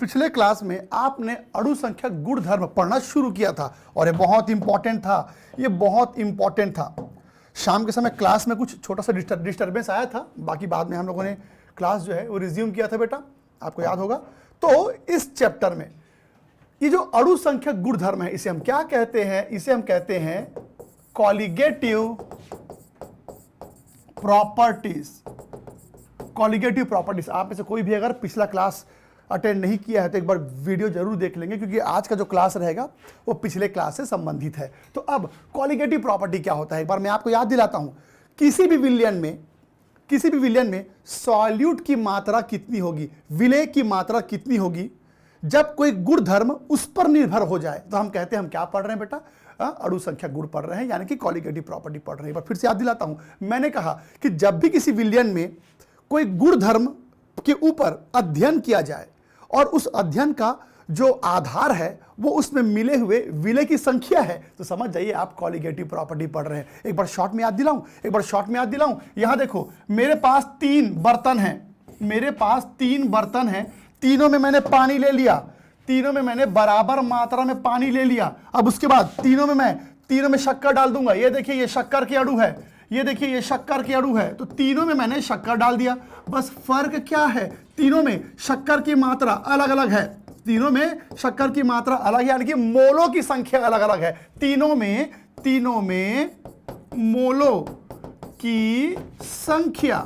पिछले क्लास में आपने अणु संख्या गुणधर्म पढ़ना शुरू किया था और ये बहुत इंपॉर्टेंट था, ये बहुत इंपॉर्टेंट था। शाम के समय क्लास में कुछ छोटा सा डिस्टर्बेंस आया था, बाकी बाद में हम लोगों ने क्लास जो है वो रिज्यूम किया था बेटा, आपको याद होगा। तो इस चैप्टर में ये जो अणु संख्या गुणधर्म है इसे हम क्या कहते हैं? इसे हम कहते हैं कॉलिगेटिव प्रॉपर्टीज। Colligative properties. आप में से कोई भी अगर पिछला क्लास अटेंड नहीं किया है तो एक बार वीडियो जरूर देख लेंगे, क्योंकि आज का जो क्लास रहेगा वो पिछले क्लास से संबंधित है। तो अब कॉलिगेटिव प्रॉपर्टी क्या होता है एक बार मैं आपको याद दिलाता हूं। किसी भी विलयन में सॉल्यूट की मात्रा कितनी होगी, विलय की मात्रा कितनी होगी, जब कोई गुणधर्म उस पर निर्भर हो जाए तो हम कहते हैं हम क्या पढ़ रहे हैं बेटा? अणु संख्या गुण पढ़ रहे हैं, यानी कि कॉलिगेटिव प्रॉपर्टी पढ़ रहे हैं। एक बार फिर से याद दिलाता हूं, मैंने कहा कि जब भी किसी विलयन में कोई गुणधर्म के ऊपर अध्ययन किया जाए और उस अध्ययन का जो आधार है वो उसमें मिले हुए विलय की संख्या है, तो समझ जाइए आप कॉलिगेटिव प्रॉपर्टी पढ़ रहे हैं। एक बार शॉर्ट में याद दिलाऊं, यहां देखो मेरे पास 3 बर्तन हैं, तीनों में मैंने पानी ले लिया, तीनों में मैंने बराबर मात्रा में पानी ले लिया। अब उसके बाद तीनों में शक्कर डाल दूंगा। ये देखिए ये शक्कर के अणु है, ये देखिए ये शक्कर के अणु है, तो तीनों में मैंने शक्कर डाल दिया। बस फर्क क्या है? तीनों में शक्कर की मात्रा अलग अलग है, तीनों में शक्कर की मात्रा अलग है, यानी कि मोलों की संख्या अलग अलग है। तीनों में मोलों की संख्या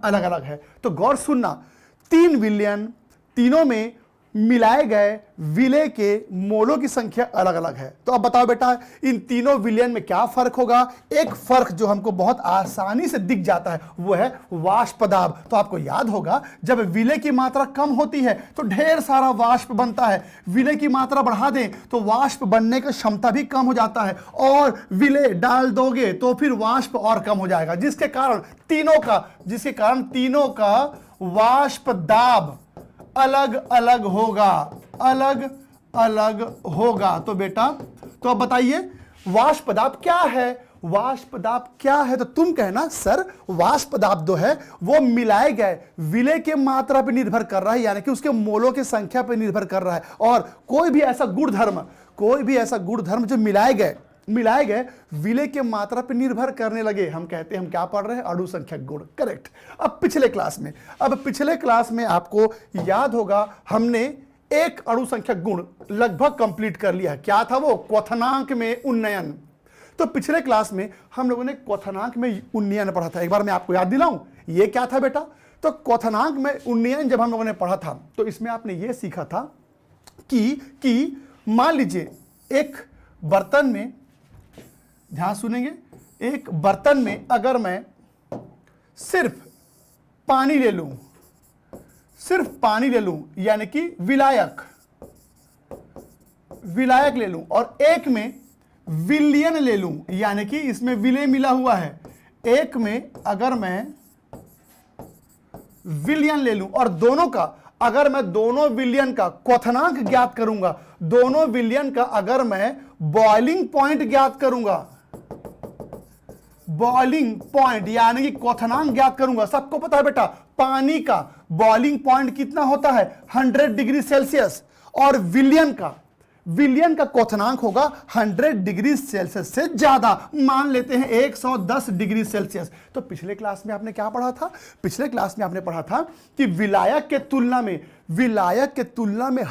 अलग अलग है। तो गौर सुनना, 3 विलयन, तीनों में मिलाए गए विलय के मोलों की संख्या अलग अलग है। तो अब बताओ बेटा इन तीनों विलयन में क्या फर्क होगा? एक फर्क जो हमको बहुत आसानी से दिख जाता है वो है वाष्प दाब। तो आपको याद होगा जब विलय की मात्रा कम होती है तो ढेर सारा वाष्प बनता है, विलय की मात्रा बढ़ा दें तो वाष्प बनने की क्षमता भी कम हो जाता है, और विलय डाल दोगे तो फिर वाष्प और कम हो जाएगा, जिसके कारण तीनों का वाष्प दाब अलग अलग होगा। तो बेटा तो अब बताइए वाष्प दाब क्या है? तो तुम कहना सर वाष्प दाब जो है वो मिलाए गए विलय के मात्रा पर निर्भर कर रहा है, यानी कि उसके मोलों की संख्या पर निर्भर कर रहा है। और कोई भी ऐसा गुणधर्म जो मिलाए गए विलय के मात्रा पर निर्भर करने लगे, हम कहते हैं हम क्या पढ़ रहे हैं? अणु संख्या गुण। करेक्ट। अब पिछले क्लास में आपको याद होगा हमने एक अणु संख्या गुण लगभग कंप्लीट कर लिया है। क्या था वो? क्वथनांक में उन्नयन। तो पिछले क्लास में हम लोगों ने क्वथनांक में उन्नयन पढ़ा था। एक बार मैं आपको याद दिलाऊं ये क्या था बेटा? तो क्वथनांक में उन्नयन जब हम लोगों ने पढ़ा था तो इसमें आपने ये सीखा था कि मान लीजिए एक बर्तन में, ध्यान सुनेंगे, एक बर्तन में अगर मैं सिर्फ पानी ले लूं यानी कि विलायक ले लूं, और एक में विलयन ले लूं यानी कि इसमें विलय मिला हुआ है, एक में अगर मैं विलयन ले लूं और अगर मैं दोनों विलयन का क्वथनांक ज्ञात करूंगा, दोनों विलयन का अगर मैं बॉइलिंग पॉइंट ज्ञात करूंगा, बॉइलिंग पॉइंट यानी कि क्वथनांक ज्ञात करूंगा। सबको पता है बेटा पानी का बॉइलिंग पॉइंट कितना होता है? 100 डिग्री सेल्सियस, और विलयन का क्वथनांक होगा 100 डिग्री सेल्सियस से ज्यादा, मान लेते हैं 110 डिग्री सेल्सियस। तो पिछले क्लास में आपने क्या पढ़ा था? पिछले क्लास में आपने पढ़ा था कि विलायक के तुलना में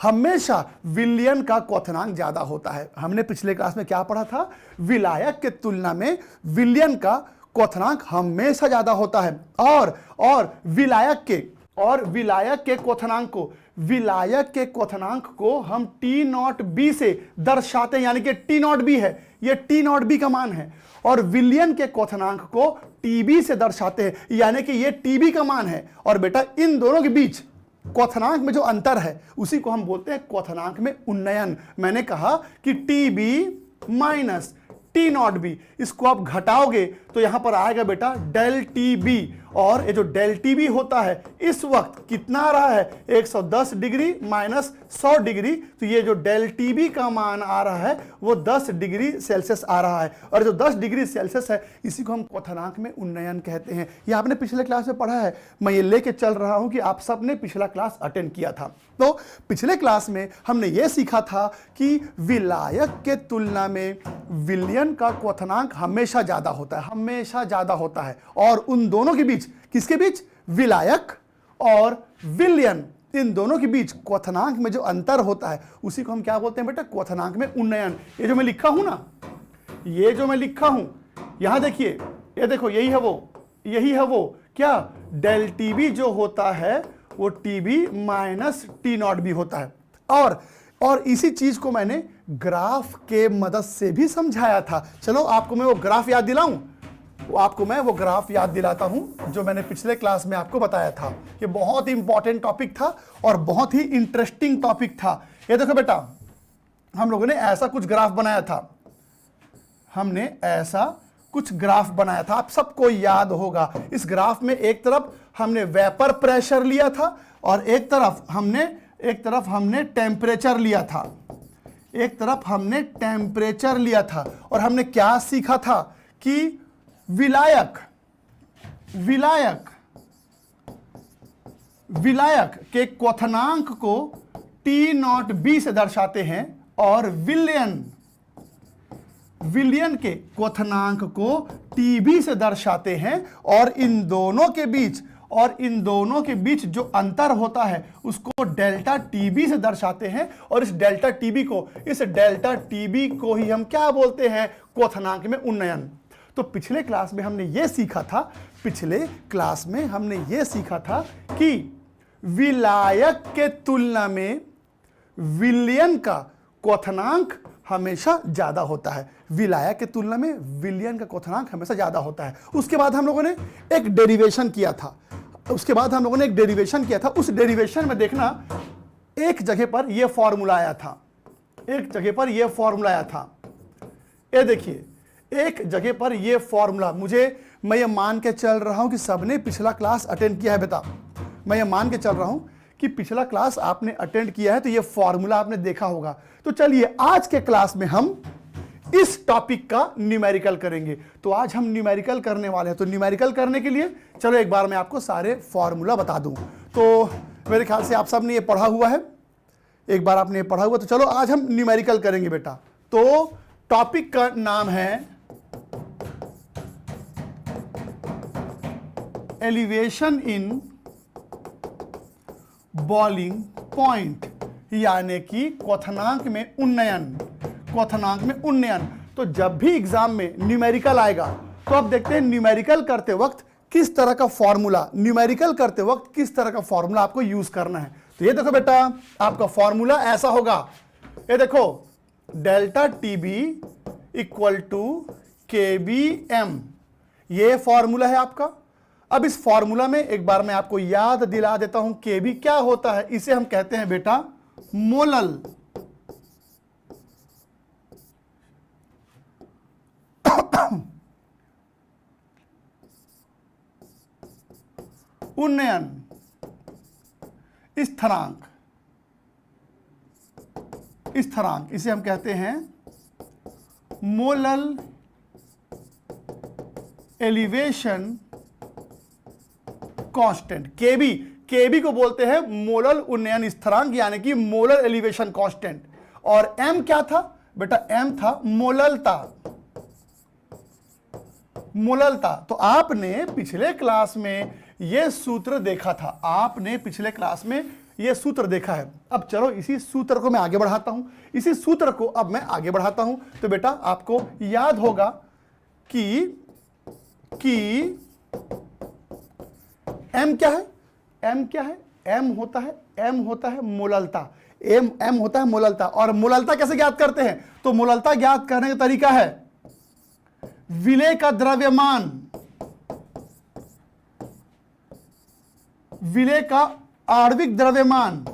हमेशा विलयन का क्वथनांक ज्यादा होता है। हमने पिछले क्लास में क्या पढ़ा था? विलायक के तुलना में विलयन का क्वथनांक हमेशा ज्यादा होता है, और विलायक के क्वथनांक को हम T0B से दर्शाते हैं, यानी कि T0B है, ये T0B का मान है, और विलयन के क्वथनांक को TB से दर्शाते हैं, यानी कि ये TB का मान है। और बेटा इन दोनों के बीच क्वथनांक में जो अंतर है उसी को हम बोलते हैं क्वथनांक में उन्नयन। मैंने कहा कि TB माइनस T0B, इसको आप घटाओगे तो यहां पर आएगा बेटा del TB, और ये जो डेल टी बी होता है इस वक्त कितना आ रहा है 110 डिग्री माइनस 100 डिग्री, तो ये जो डेल टी बी का मान आ रहा है वो 10 डिग्री सेल्सियस आ रहा है। और जो 10 डिग्री सेल्सियस है इसी को हम क्वथनांक में उन्नयन कहते हैं। ये आपने पिछले क्लास में पढ़ा है, मैं ये लेके चल रहा हूं कि आप सब ने पिछला क्लास अटेंड किया था। तो पिछले क्लास में हमने ये सीखा था कि विलायक के तुलना में विलयन का क्वथनांक हमेशा ज्यादा होता है, हमेशा ज्यादा होता है। और उन दोनों के बीच, किसके बीच, विलायक और विलयन, इन दोनों के बीच क्वथनांक में जो अंतर होता है उसी को हम क्या बोलते हैं बेटा, क्वथनांक में उन्नयन। ये जो मैं लिखा हूं ना, ये जो मैं लिखा हूं, यहां देखिए, ये देखो, यही है वो क्या, डेल टीबी जो होता है वो टीबी माइनस टी नॉट भी होता है। और इसी चीज को मैंने ग्राफ के मदद से भी समझाया था। चलो आपको मैं वो ग्राफ याद दिलाऊं, आपको मैं वो ग्राफ याद दिलाता हूं जो मैंने पिछले क्लास में आपको बताया था। ये बहुत ही इंपॉर्टेंट टॉपिक था और बहुत ही इंटरेस्टिंग टॉपिक था। ये देखो बेटा, हम लोगों ने ऐसा कुछ ग्राफ बनाया था, हमने ऐसा कुछ ग्राफ बनाया था, आप सबको याद होगा। इस ग्राफ में एक तरफ हमने वेपर प्रेशर लिया था और एक तरफ हमने टेम्परेचर लिया था, एक तरफ हमने टेम्परेचर लिया था। और हमने क्या सीखा था कि विलायक के क्वथनांक को टी नॉट बी से दर्शाते हैं और विलयन के क्वथनांक को टीबी से दर्शाते हैं। और इन दोनों के बीच जो अंतर होता है उसको डेल्टा टीबी से दर्शाते हैं। और इस डेल्टा टीबी को ही हम क्या बोलते हैं, क्वथनांक में उन्नयन। तो पिछले क्लास में हमने ये सीखा था कि विलायक के तुलना में विलयन का क्वथनांक हमेशा ज्यादा होता है, विलायक के तुलना में विलयन का क्वथनांक हमेशा ज्यादा होता है। उसके बाद हम लोगों ने एक डेरिवेशन किया था, उस डेरिवेशन में देखना एक जगह पर यह फॉर्मूला आया था, ये देखिए, एक जगह पर यह फॉर्मूला, मैं ये मान के चल रहा हूं कि सबने पिछला क्लास अटेंड किया है बेटा, मैं ये मान के चल रहा हूं कि पिछला क्लास आपने अटेंड किया है, तो ये फॉर्मूला आपने देखा होगा। तो चलिए आज के क्लास में हम इस टॉपिक का न्यूमेरिकल करेंगे। तो आज हम न्यूमेरिकल करने वाले हैं। तो न्यूमेरिकल करने के लिए चलो एक बार मैं आपको सारे फॉर्मूला बता दूं। तो मेरे ख्याल से आप सब ने ये पढ़ा हुआ है, एक बार आपने ये पढ़ा हुआ। तो चलो आज हम न्यूमेरिकल करेंगे बेटा। तो टॉपिक का नाम है एलिवेशन इन बॉइलिंग पॉइंट, यानी कि क्वथनांक में उन्नयन। तो जब भी एग्जाम में न्यूमेरिकल आएगा तो अब देखते हैं न्यूमेरिकल करते वक्त किस तरह का फॉर्मूला आपको यूज करना है। तो ये देखो बेटा, आपका फॉर्मूला ऐसा होगा, ये देखो, डेल्टा टीबी इक्वल टू के बी एम, ये फॉर्मूला है आपका। अब इस फॉर्मूला में एक बार मैं आपको याद दिला देता हूं, केबी क्या होता है। इसे हम कहते हैं बेटा मोलल उन्नयन स्थिरांक, इसे हम कहते हैं मोलल एलिवेशन कांस्टेंट। केबी को बोलते हैं मोलल उन्नयन स्थिरांक, यानी कि मोलर एलिवेशन कांस्टेंट। और एम क्या था बेटा, एम था मोललता। तो आपने पिछले क्लास में यह सूत्र देखा था, यह सूत्र देखा है। अब चलो इसी सूत्र को मैं आगे बढ़ाता हूं, तो बेटा आपको याद होगा कि एम क्या है, एम होता है मोललता, एम होता है मोललता। और मोललता कैसे ज्ञात करते हैं, तो मोललता ज्ञात करने का तरीका है विलेय का द्रव्यमान, विलेय का आणविक द्रव्यमान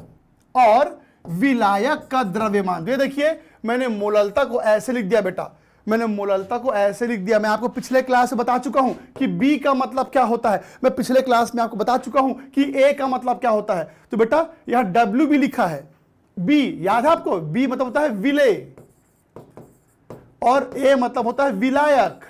और विलायक का द्रव्यमान। ये देखिए, मैंने मोललता को ऐसे लिख दिया बेटा, मैंने मोललता को ऐसे लिख दिया। मैं आपको पिछले क्लास में बता चुका हूं कि बी का मतलब क्या होता है। मैं पिछले क्लास में आपको बता चुका हूं कि ए का मतलब क्या होता है। तो बेटा यहां डब्ल्यू भी लिखा है, बी याद है आपको, बी मतलब होता है विलय और ए मतलब होता है विलायक,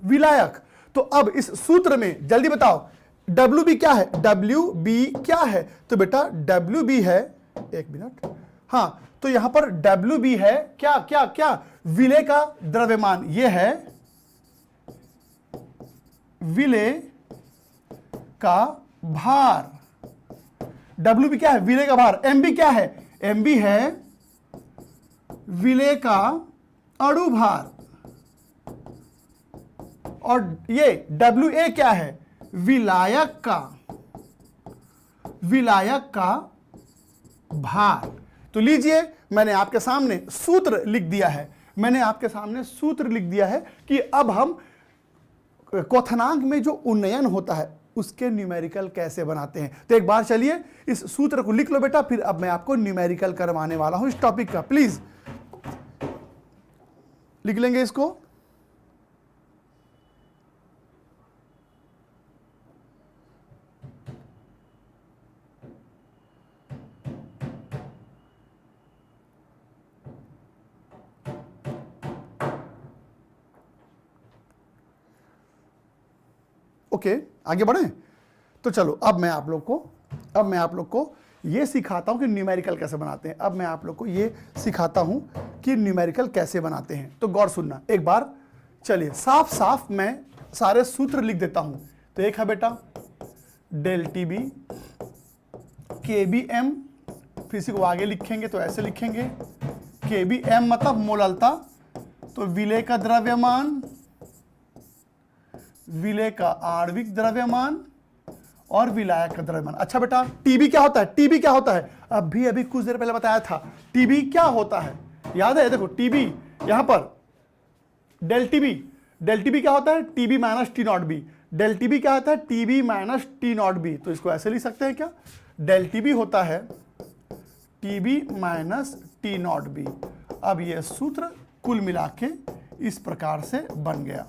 विलायक। तो अब इस सूत्र में जल्दी बताओ डब्ल्यू बी क्या है, डब्ल्यू बी क्या है। तो बेटा डब्ल्यू बी है, एक मिनट, हाँ, तो यहां पर डब्ल्यू बी है क्या क्या क्या, विलय का द्रव्यमान, यह है विलय का भार। डब्ल्यू बी क्या है, विलय का भार। एम बी क्या है, एम बी है विलय का अणु भार। और ये डब्ल्यू ए क्या है, विलायक का, विलायक का भार। तो लीजिए मैंने आपके सामने सूत्र लिख दिया है, मैंने आपके सामने सूत्र लिख दिया है कि अब हम क्वथनांक में जो उन्नयन होता है उसके न्यूमेरिकल कैसे बनाते हैं। तो एक बार चलिए इस सूत्र को लिख लो बेटा, फिर अब मैं आपको न्यूमेरिकल करवाने वाला हूं इस टॉपिक का। प्लीज लिख लेंगे इसको। ओके, आगे बढ़ें। तो चलो अब मैं आप लोग को ये सिखाता हूं कि न्यूमेरिकल कैसे बनाते हैं। अब मैं आप लोग को ये सिखाता हूं कि न्यूमेरिकल कैसे बनाते हैं। तो गौर सुनना एक बार, चलिए साफ साफ मैं सारे सूत्र लिख देता हूं। तो एक है बेटा डेल टी बी के बी एम, फिर इसी को आगे लिखेंगे तो ऐसे लिखेंगे के बी एम मतलब मोललता, तो विलय का द्रव्यमान, विलय का आणविक द्रव्यमान और विलायक का द्रव्यमान। अच्छा बेटा टीबी क्या होता है, टीबी क्या होता है, अभी कुछ देर पहले बताया था टीबी क्या होता है, याद है। देखो टीबी यहां पर डेल टीबी क्या होता है, TB minus T not B. Del TB क्या होता है, TB minus T not B. तो इसको ऐसे लिख सकते हैं क्या, डेल टीबी होता है TB minus T not B. अब यह सूत्र कुल मिला के इस प्रकार से बन गया।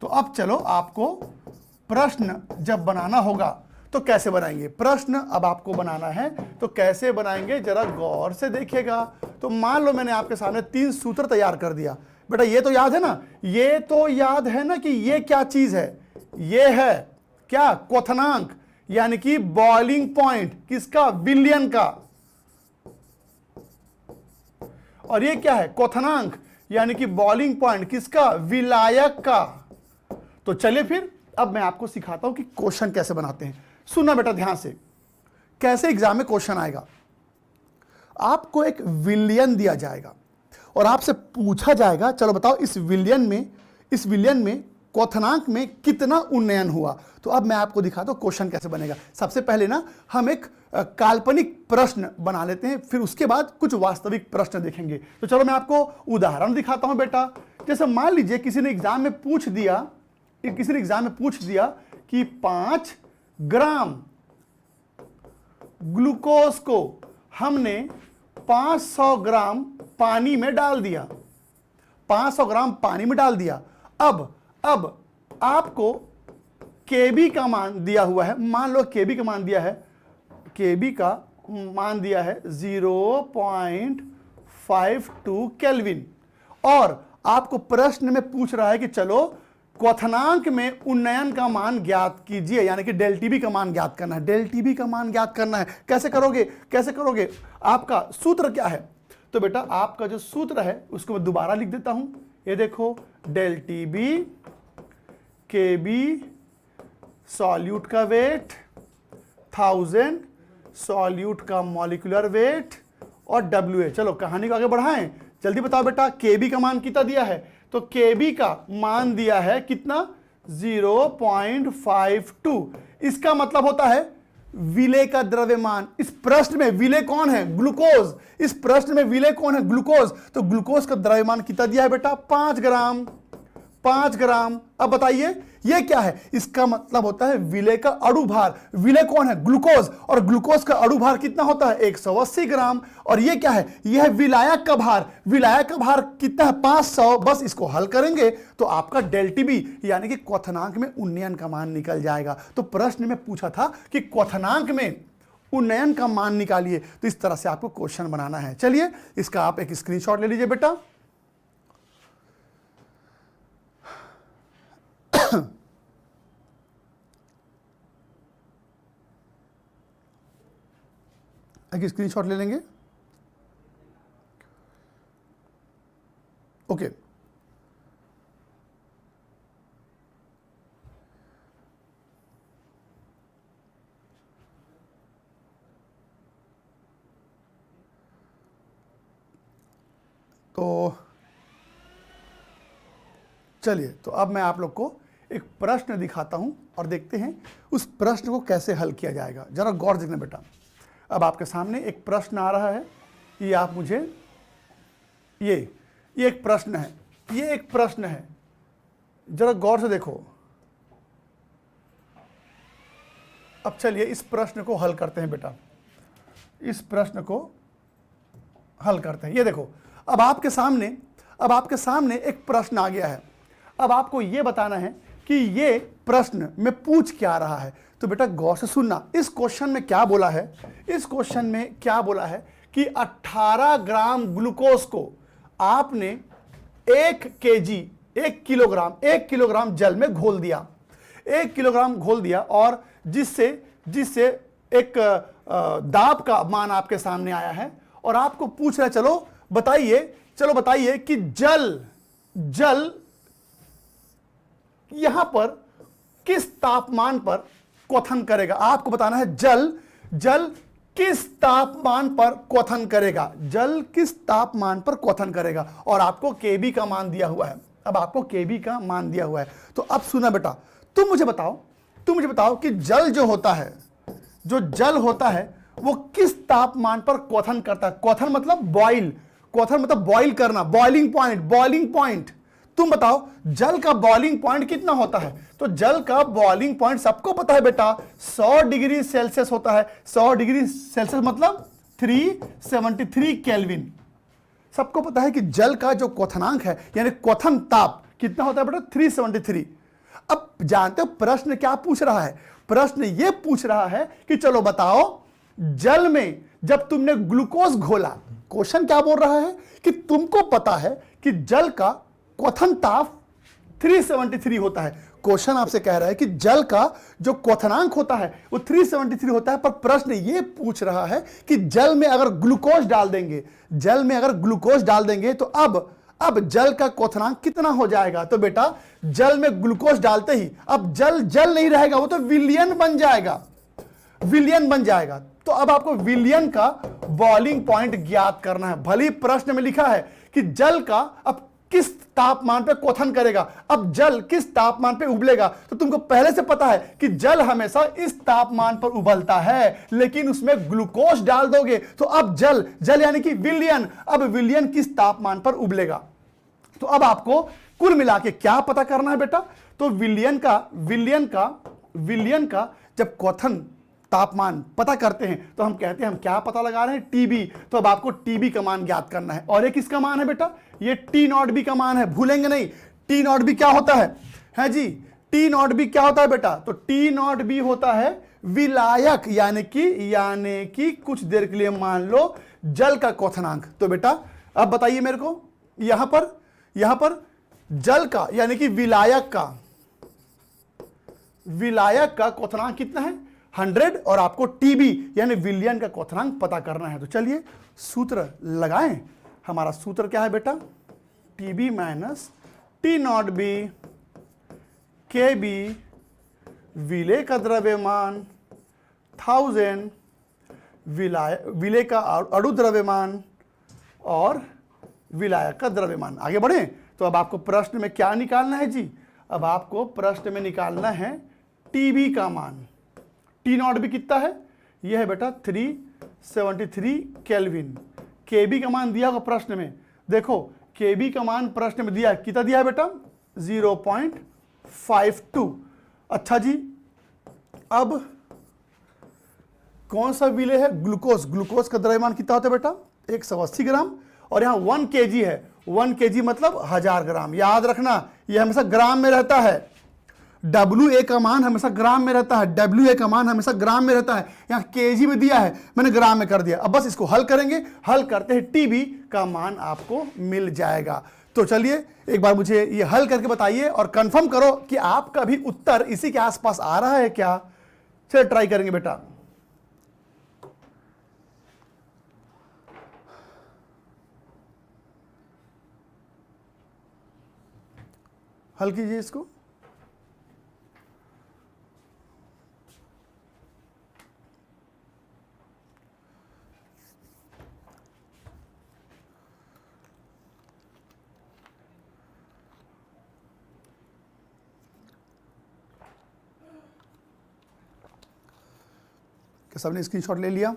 तो अब चलो आपको प्रश्न जब बनाना होगा तो कैसे बनाएंगे, प्रश्न अब आपको बनाना है तो कैसे बनाएंगे जरा गौर से देखिएगा। तो मान लो मैंने आपके सामने 3 सूत्र तैयार कर दिया। बेटा ये तो याद है ना, ये तो याद है ना कि ये क्या चीज है, ये है क्या क्वथनांक, यानी कि बॉइलिंग पॉइंट किसका, विलयन का। और ये क्या है क्वथनांक, यानी कि बॉइलिंग पॉइंट किसका, विलायक का। तो चलिए फिर अब मैं आपको सिखाता हूं कि क्वेश्चन कैसे बनाते हैं। सुनना बेटा ध्यान से, कैसे एग्जाम में क्वेश्चन आएगा। आपको एक विलयन दिया जाएगा और आपसे पूछा जाएगा चलो बताओ इस विलयन में क्वथनांक में कितना उन्नयन हुआ। तो अब मैं आपको दिखाता हूं क्वेश्चन कैसे बनेगा। सबसे पहले ना हम एक काल्पनिक प्रश्न बना लेते हैं, फिर उसके बाद कुछ वास्तविक प्रश्न देखेंगे। तो चलो मैं आपको उदाहरण दिखाता हूं बेटा। जैसे मान लीजिए किसी ने एग्जाम में पूछ दिया कि 5 ग्राम ग्लूकोज को हमने 500 ग्राम पानी में डाल दिया, 500 ग्राम पानी में डाल दिया। अब आपको केबी का मान दिया हुआ है, मान लो केबी का मान दिया है, केबी का मान दिया है 0.52 केल्विन। और आपको प्रश्न में पूछ रहा है कि चलो क्वथनांक में उन्नयन का मान ज्ञात कीजिए, यानी कि डेल टीबी का मान ज्ञात करना है। डेल टीबी का मान ज्ञात करना है, कैसे करोगे, आपका सूत्र क्या है। तो बेटा आपका जो सूत्र है उसको मैं दोबारा लिख देता हूं। ये देखो डेल टीबी के बी सॉल्यूट का वेट 1000, सॉल्यूट का मॉलिक्यूलर वेट और डब्ल्यू। चलो कहानी को आगे बढ़ाएं, जल्दी बताओ बेटा केबी का मान कितना दिया है। तो केबी का मान दिया है कितना, 0.52। इसका मतलब होता है विलय का द्रव्यमान। इस प्रश्न में विलय कौन है, ग्लूकोज। इस प्रश्न में विलय कौन है, ग्लूकोज। तो ग्लूकोज का द्रव्यमान कितना दिया है बेटा, 5 ग्राम। अब बताइए ये क्या है? इसका मतलब होता है विलेय का अणु भार। विलेय कौन है? ग्लूकोज, और ग्लूकोज का अणु भार कितना होता है? 180 ग्राम। और ये क्या है? यह है विलायक का भार। विलायक का भार कितना है? 500। बस इसको हल करेंगे तो आपका डेल्टी बी यानी कि क्वथनांक में उन्नयन का मान निकल जाएगा। तो प्रश्न में पूछा था कि क्वथनांक में उन्नयन का मान निकालिए, तो इस तरह से आपको क्वेश्चन बनाना है। चलिए इसका आप एक स्क्रीनशॉट ले लीजिए बेटा। एक स्क्रीनशॉट ले लेंगे। ओके, तो चलिए, तो अब मैं आप लोग को एक प्रश्न दिखाता हूं और देखते हैं उस प्रश्न को कैसे हल किया जाएगा। जरा गौर देखना बेटा। अब आपके सामने एक प्रश्न आ रहा है, ये आप मुझे ये एक प्रश्न है, ये एक प्रश्न है, जरा गौर से देखो। अब चलिए इस प्रश्न को हल करते हैं बेटा, इस प्रश्न को हल करते हैं। ये देखो, अब आपके सामने एक प्रश्न आ गया है। अब आपको ये बताना है कि ये प्रश्न में पूछ क्या रहा है। तो बेटा गौर से सुनना। इस क्वेश्चन में क्या बोला है? इस क्वेश्चन में क्या बोला है कि 18 ग्राम ग्लूकोज को आपने 1 किलोग्राम जल में घोल दिया। 1 किलोग्राम घोल दिया, और जिससे एक दाब का मान आपके सामने आया है, और आपको पूछ रहा है चलो बताइए कि जल यहां पर किस तापमान पर क्वथन करेगा। आपको बताना है जल किस तापमान पर क्वथन करेगा, जल किस तापमान पर क्वथन करेगा। और आपको केबी का मान दिया हुआ है। अब आपको केबी का मान दिया हुआ है, तो अब सुना बेटा, तुम मुझे बताओ कि जल जो होता है वो किस तापमान पर क्वथन करता है। क्वथन मतलब बॉइल करना, बॉइलिंग पॉइंट। तुम बताओ जल का बॉइलिंग पॉइंट कितना होता है? तो जल का बॉइलिंग पॉइंट सबको पता है बेटा, 100 डिग्री सेल्सियस होता है। 100 डिग्री सेल्सियस मतलब 373 केल्विन। सबको पता है कि जल का जो क्वथनांक है यानी क्वथन ताप कितना होता है बेटा? 373। अब जानते हो प्रश्न क्या पूछ रहा है? प्रश्न यह पूछ रहा है कि चलो बताओ, जल में जब तुमने ग्लूकोज घोला, क्वेश्चन क्या बोल रहा है कि तुमको पता है कि जल का क्वथन ताप 373 होता है। क्वेश्चन आपसे कह रहा है कि जल का जो क्वथनांक होता है वो 373 होता है, पर प्रश्न ये पूछ रहा है कि जल में अगर ग्लूकोज डाल देंगे तो अब जल का क्वथनांक कितना हो जाएगा। तो बेटा जल में ग्लूकोज डालते ही अब जल नहीं रहेगा, वो तो विलयन बन जाएगा। तो अब आपको विलयन का बॉइलिंग पॉइंट ज्ञात करना है। भले प्रश्न में लिखा है कि जल का अब किस तापमान पे क्वथन करेगा, अब जल किस तापमान पे उबलेगा, तो तुमको पहले से पता है कि जल हमेशा इस तापमान पर उबलता है, लेकिन उसमें ग्लूकोज डाल दोगे तो अब जल यानी कि विलयन, अब विलयन किस तापमान पर उबलेगा। तो अब आपको कुल मिला के क्या पता करना है बेटा? तो विलयन का जब क्वथन तापमान पता करते हैं तो हम कहते हैं हम क्या पता लगा रहे हैं? टीबी। तो अब आपको टीबी का मान ज्ञात करना है। और एक इसका मान है बेटा, ये टी नॉट बी का मान है, भूलेंगे नहीं। टी नॉट बी क्या होता है जी? टी नॉट बी क्या होता है बेटा? तो टी नॉट बी होता है विलायक, यानी कि कुछ देर के लिए मान लो जल का क्वथनांक। तो बेटा अब बताइए मेरे को, यहां पर जल का यानी कि विलायक का क्वथनांक कितना है? 100, और आपको टीबी यानी विलयन का क्वथनांक पता करना है। तो चलिए सूत्र लगाएं। हमारा सूत्र क्या है बेटा? TB minus T not B के बी, विलेय का द्रव्यमान 1000, विलेय का अणु द्रव्यमान और विलायक का द्रव्यमान। आगे बढ़े तो अब आपको प्रश्न में क्या निकालना है जी? अब आपको प्रश्न में निकालना है टीबी का मान। टी नॉट भी कितना है? यह है बेटा 373 केल्विन। केबी का मान दिया होगा प्रश्न में, देखो केबी का मान प्रश्न में दिया है, कितना दिया है बेटा? 52। अच्छा जी, अब कौन सा विलेय है? ग्लूकोज। ग्लूकोज का द्रव्यमान कितना होता है बेटा? 180 ग्राम। और यहाँ 1 kg है, 1 kg मतलब 1000 ग्राम। याद रखना ये हमेशा ग्राम में रहता है। WA का मान हमेशा ग्राम में रहता है, WA का मान हमेशा ग्राम में रहता है। यहाँ kg में दिया है, मैंने ग्राम में कर दिया। अब बस इसको हल करेंगे, हल करते हैं TB का मान आपको मिल जाएगा। तो चलिए एक बार मुझे ये हल करके बताइए और कंफर्म करो कि आपका भी उत्तर इसी के आसपास आ रहा है क्या। चलिए ट्राई करेंगे बेटा। हल कीजिए इसको। कि सबने स्क्रीनशॉट ले लिया?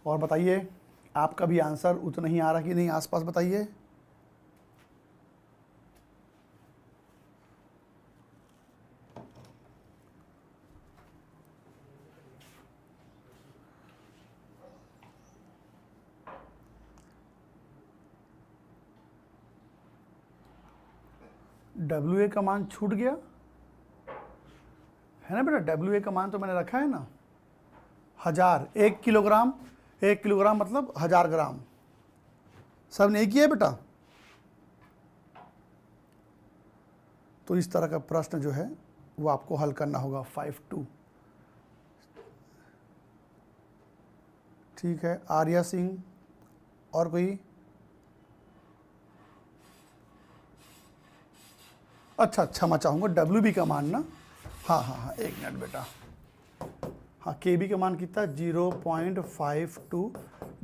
और बताइए आपका भी आंसर उतना ही आ रहा कि नहीं, आसपास बताइए। WA का मान छूट गया है ना बेटा? WA का मान तो मैंने रखा है ना, 1000। 1 किलोग्राम, 1 किलोग्राम मतलब 1000 ग्राम। सब नहीं किया बेटा? तो इस तरह का प्रश्न जो है वो आपको हल करना होगा। 52। ठीक है, आर्या सिंह। और कोई? अच्छा, क्षमा चाहूँगा, WB का मान ना। हाँ हाँ हाँ, एक मिनट बेटा। हाँ, KB का मान कितना? 0.52।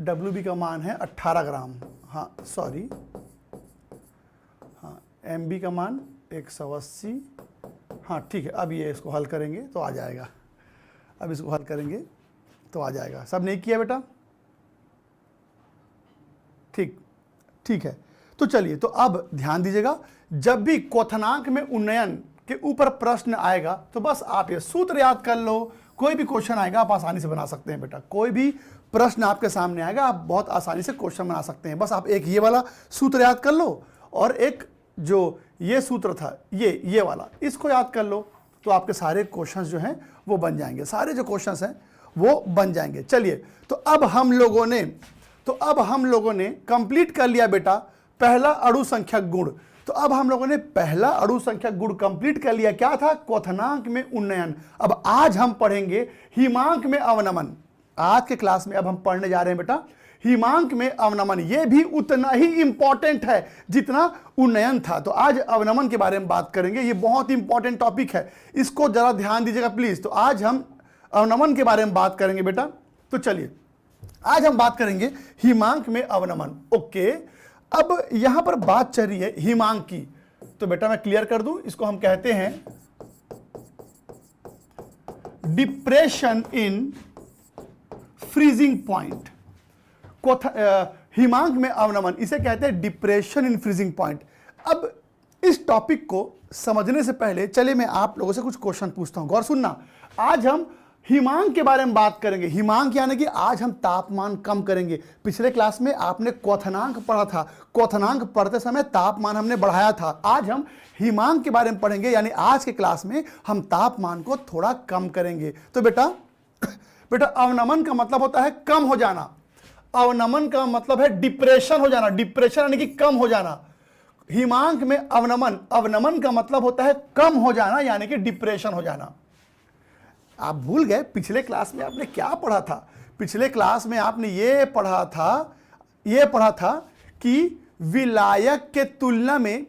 WB का मान है 18 ग्राम। हाँ सॉरी, हाँ MB का मान 180। हाँ ठीक है, अब ये इसको हल करेंगे तो आ जाएगा। अब इसको हल करेंगे तो आ जाएगा। सब नहीं किया बेटा? ठीक, ठीक है। तो चलिए, तो अब ध्यान दीजिएगा, जब भी क्वथनांक में उन्नयन के ऊपर प्रश्न आएगा तो बस आप ये सूत्र याद कर लो। कोई भी क्वेश्चन आएगा आप आसानी से बना सकते हैं बेटा। कोई भी प्रश्न आपके सामने आएगा आप बहुत आसानी से क्वेश्चन बना सकते हैं। बस आप एक ये वाला सूत्र याद कर लो और एक जो ये सूत्र था ये वाला, इसको याद कर लो तो आपके सारे क्वेश्चंस जो हैं वो बन जाएंगे। सारे जो क्वेश्चंस हैं वो बन जाएंगे। चलिए, तो अब हम लोगों ने कंप्लीट कर लिया बेटा पहला अणु संख्यक गुण। तो अब हम लोगों ने पहला अणु संख्यक गुण कंप्लीट कर लिया। क्या था? क्वथनांक में उन्नयन। अब आज हम पढ़ेंगे हिमांक में अवनमन। आज के क्लास में अब हम पढ़ने जा रहे हैं बेटा हिमांक में अवनमन। यह भी उतना ही इंपॉर्टेंट है जितना उन्नयन था। तो आज अवनमन के बारे में बात करेंगे। ये बहुत इंपॉर्टेंट टॉपिक है, इसको जरा ध्यान दीजिएगा प्लीज। तो आज हम अवनमन के बारे में बात करेंगे बेटा। तो चलिए, आज हम बात करेंगे हिमांक में अवनमन। ओके, अब यहां पर बात चल रही है हिमांक की। तो बेटा मैं क्लियर कर दूं, इसको हम कहते हैं डिप्रेशन इन फ्रीजिंग पॉइंट। हिमांक में अवनमन, इसे कहते हैं डिप्रेशन इन फ्रीजिंग पॉइंट। अब इस टॉपिक को समझने से पहले चलिए मैं आप लोगों से कुछ क्वेश्चन पूछता हूं। गौर सुनना, आज हम हिमांक के बारे में बात करेंगे। हिमांक यानी कि आज हम तापमान कम करेंगे। पिछले क्लास में आपने क्वथनांक पढ़ा था, क्वथनांक पढ़ते समय तापमान हमने बढ़ाया था। आज हम हिमांक के बारे में पढ़ेंगे, यानी आज के क्लास में हम तापमान को थोड़ा कम करेंगे। तो बेटा अवनमन का मतलब होता है कम हो जाना। अवनमन का मतलब है डिप्रेशन हो जाना। डिप्रेशन यानी कि कम हो जाना। हिमांक में अवनमन का मतलब होता है कम हो जाना, यानी कि डिप्रेशन हो जाना। आप भूल गए पिछले क्लास में आपने क्या पढ़ा था? पिछले क्लास में आपने ये पढ़ा था कि विलायक के तुलना में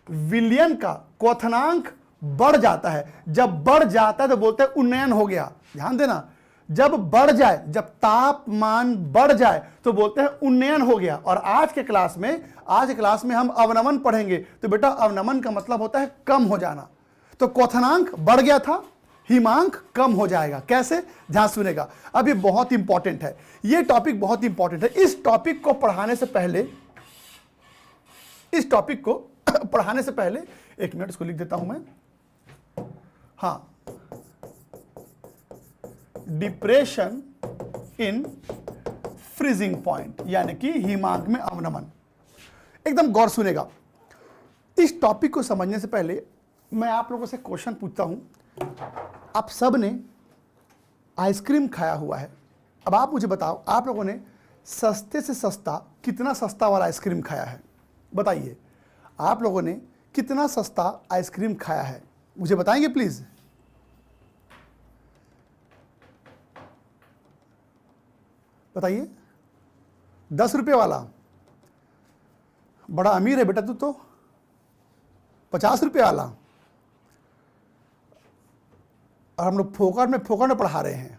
विलयन का क्वथनांक बढ़ जाता है। जब बढ़ जाता है तो बोलते हैं उन्नयन हो गया। ध्यान देना, जब बढ़ जाए, जब तापमान बढ़ जाए तो बोलते हैं उन्नयन हो गया। और आज के क्लास में हम अवनमन पढ़ेंगे। तो बेटा अवनमन का मतलब होता है कम हो जाना। तो क्वथनांक बढ़ गया था, हिमांक कम हो जाएगा। कैसे? ध्यान सुनेगा, अब ये बहुत इंपॉर्टेंट है। ये टॉपिक बहुत इंपॉर्टेंट है। इस टॉपिक को पढ़ाने से पहले एक मिनट इसको लिख देता हूं मैं। हाँ, डिप्रेशन इन फ्रीजिंग पॉइंट, यानी कि हिमांक में अवनमन। एकदम गौर सुनेगा। इस टॉपिक को समझने से पहले मैं आप लोगों से क्वेश्चन पूछता हूं। आप सब ने आइसक्रीम खाया हुआ है। अब आप मुझे बताओ, आप लोगों ने सस्ते से सस्ता कितना सस्ता वाला आइसक्रीम खाया है? बताइए, आप लोगों ने कितना सस्ता आइसक्रीम खाया है? मुझे बताएंगे प्लीज। बताइए। 10 रुपये वाला? बड़ा अमीर है बेटा तू तो। 50 रुपये वाला? और हम लोग फोकट में पढ़ा रहे हैं।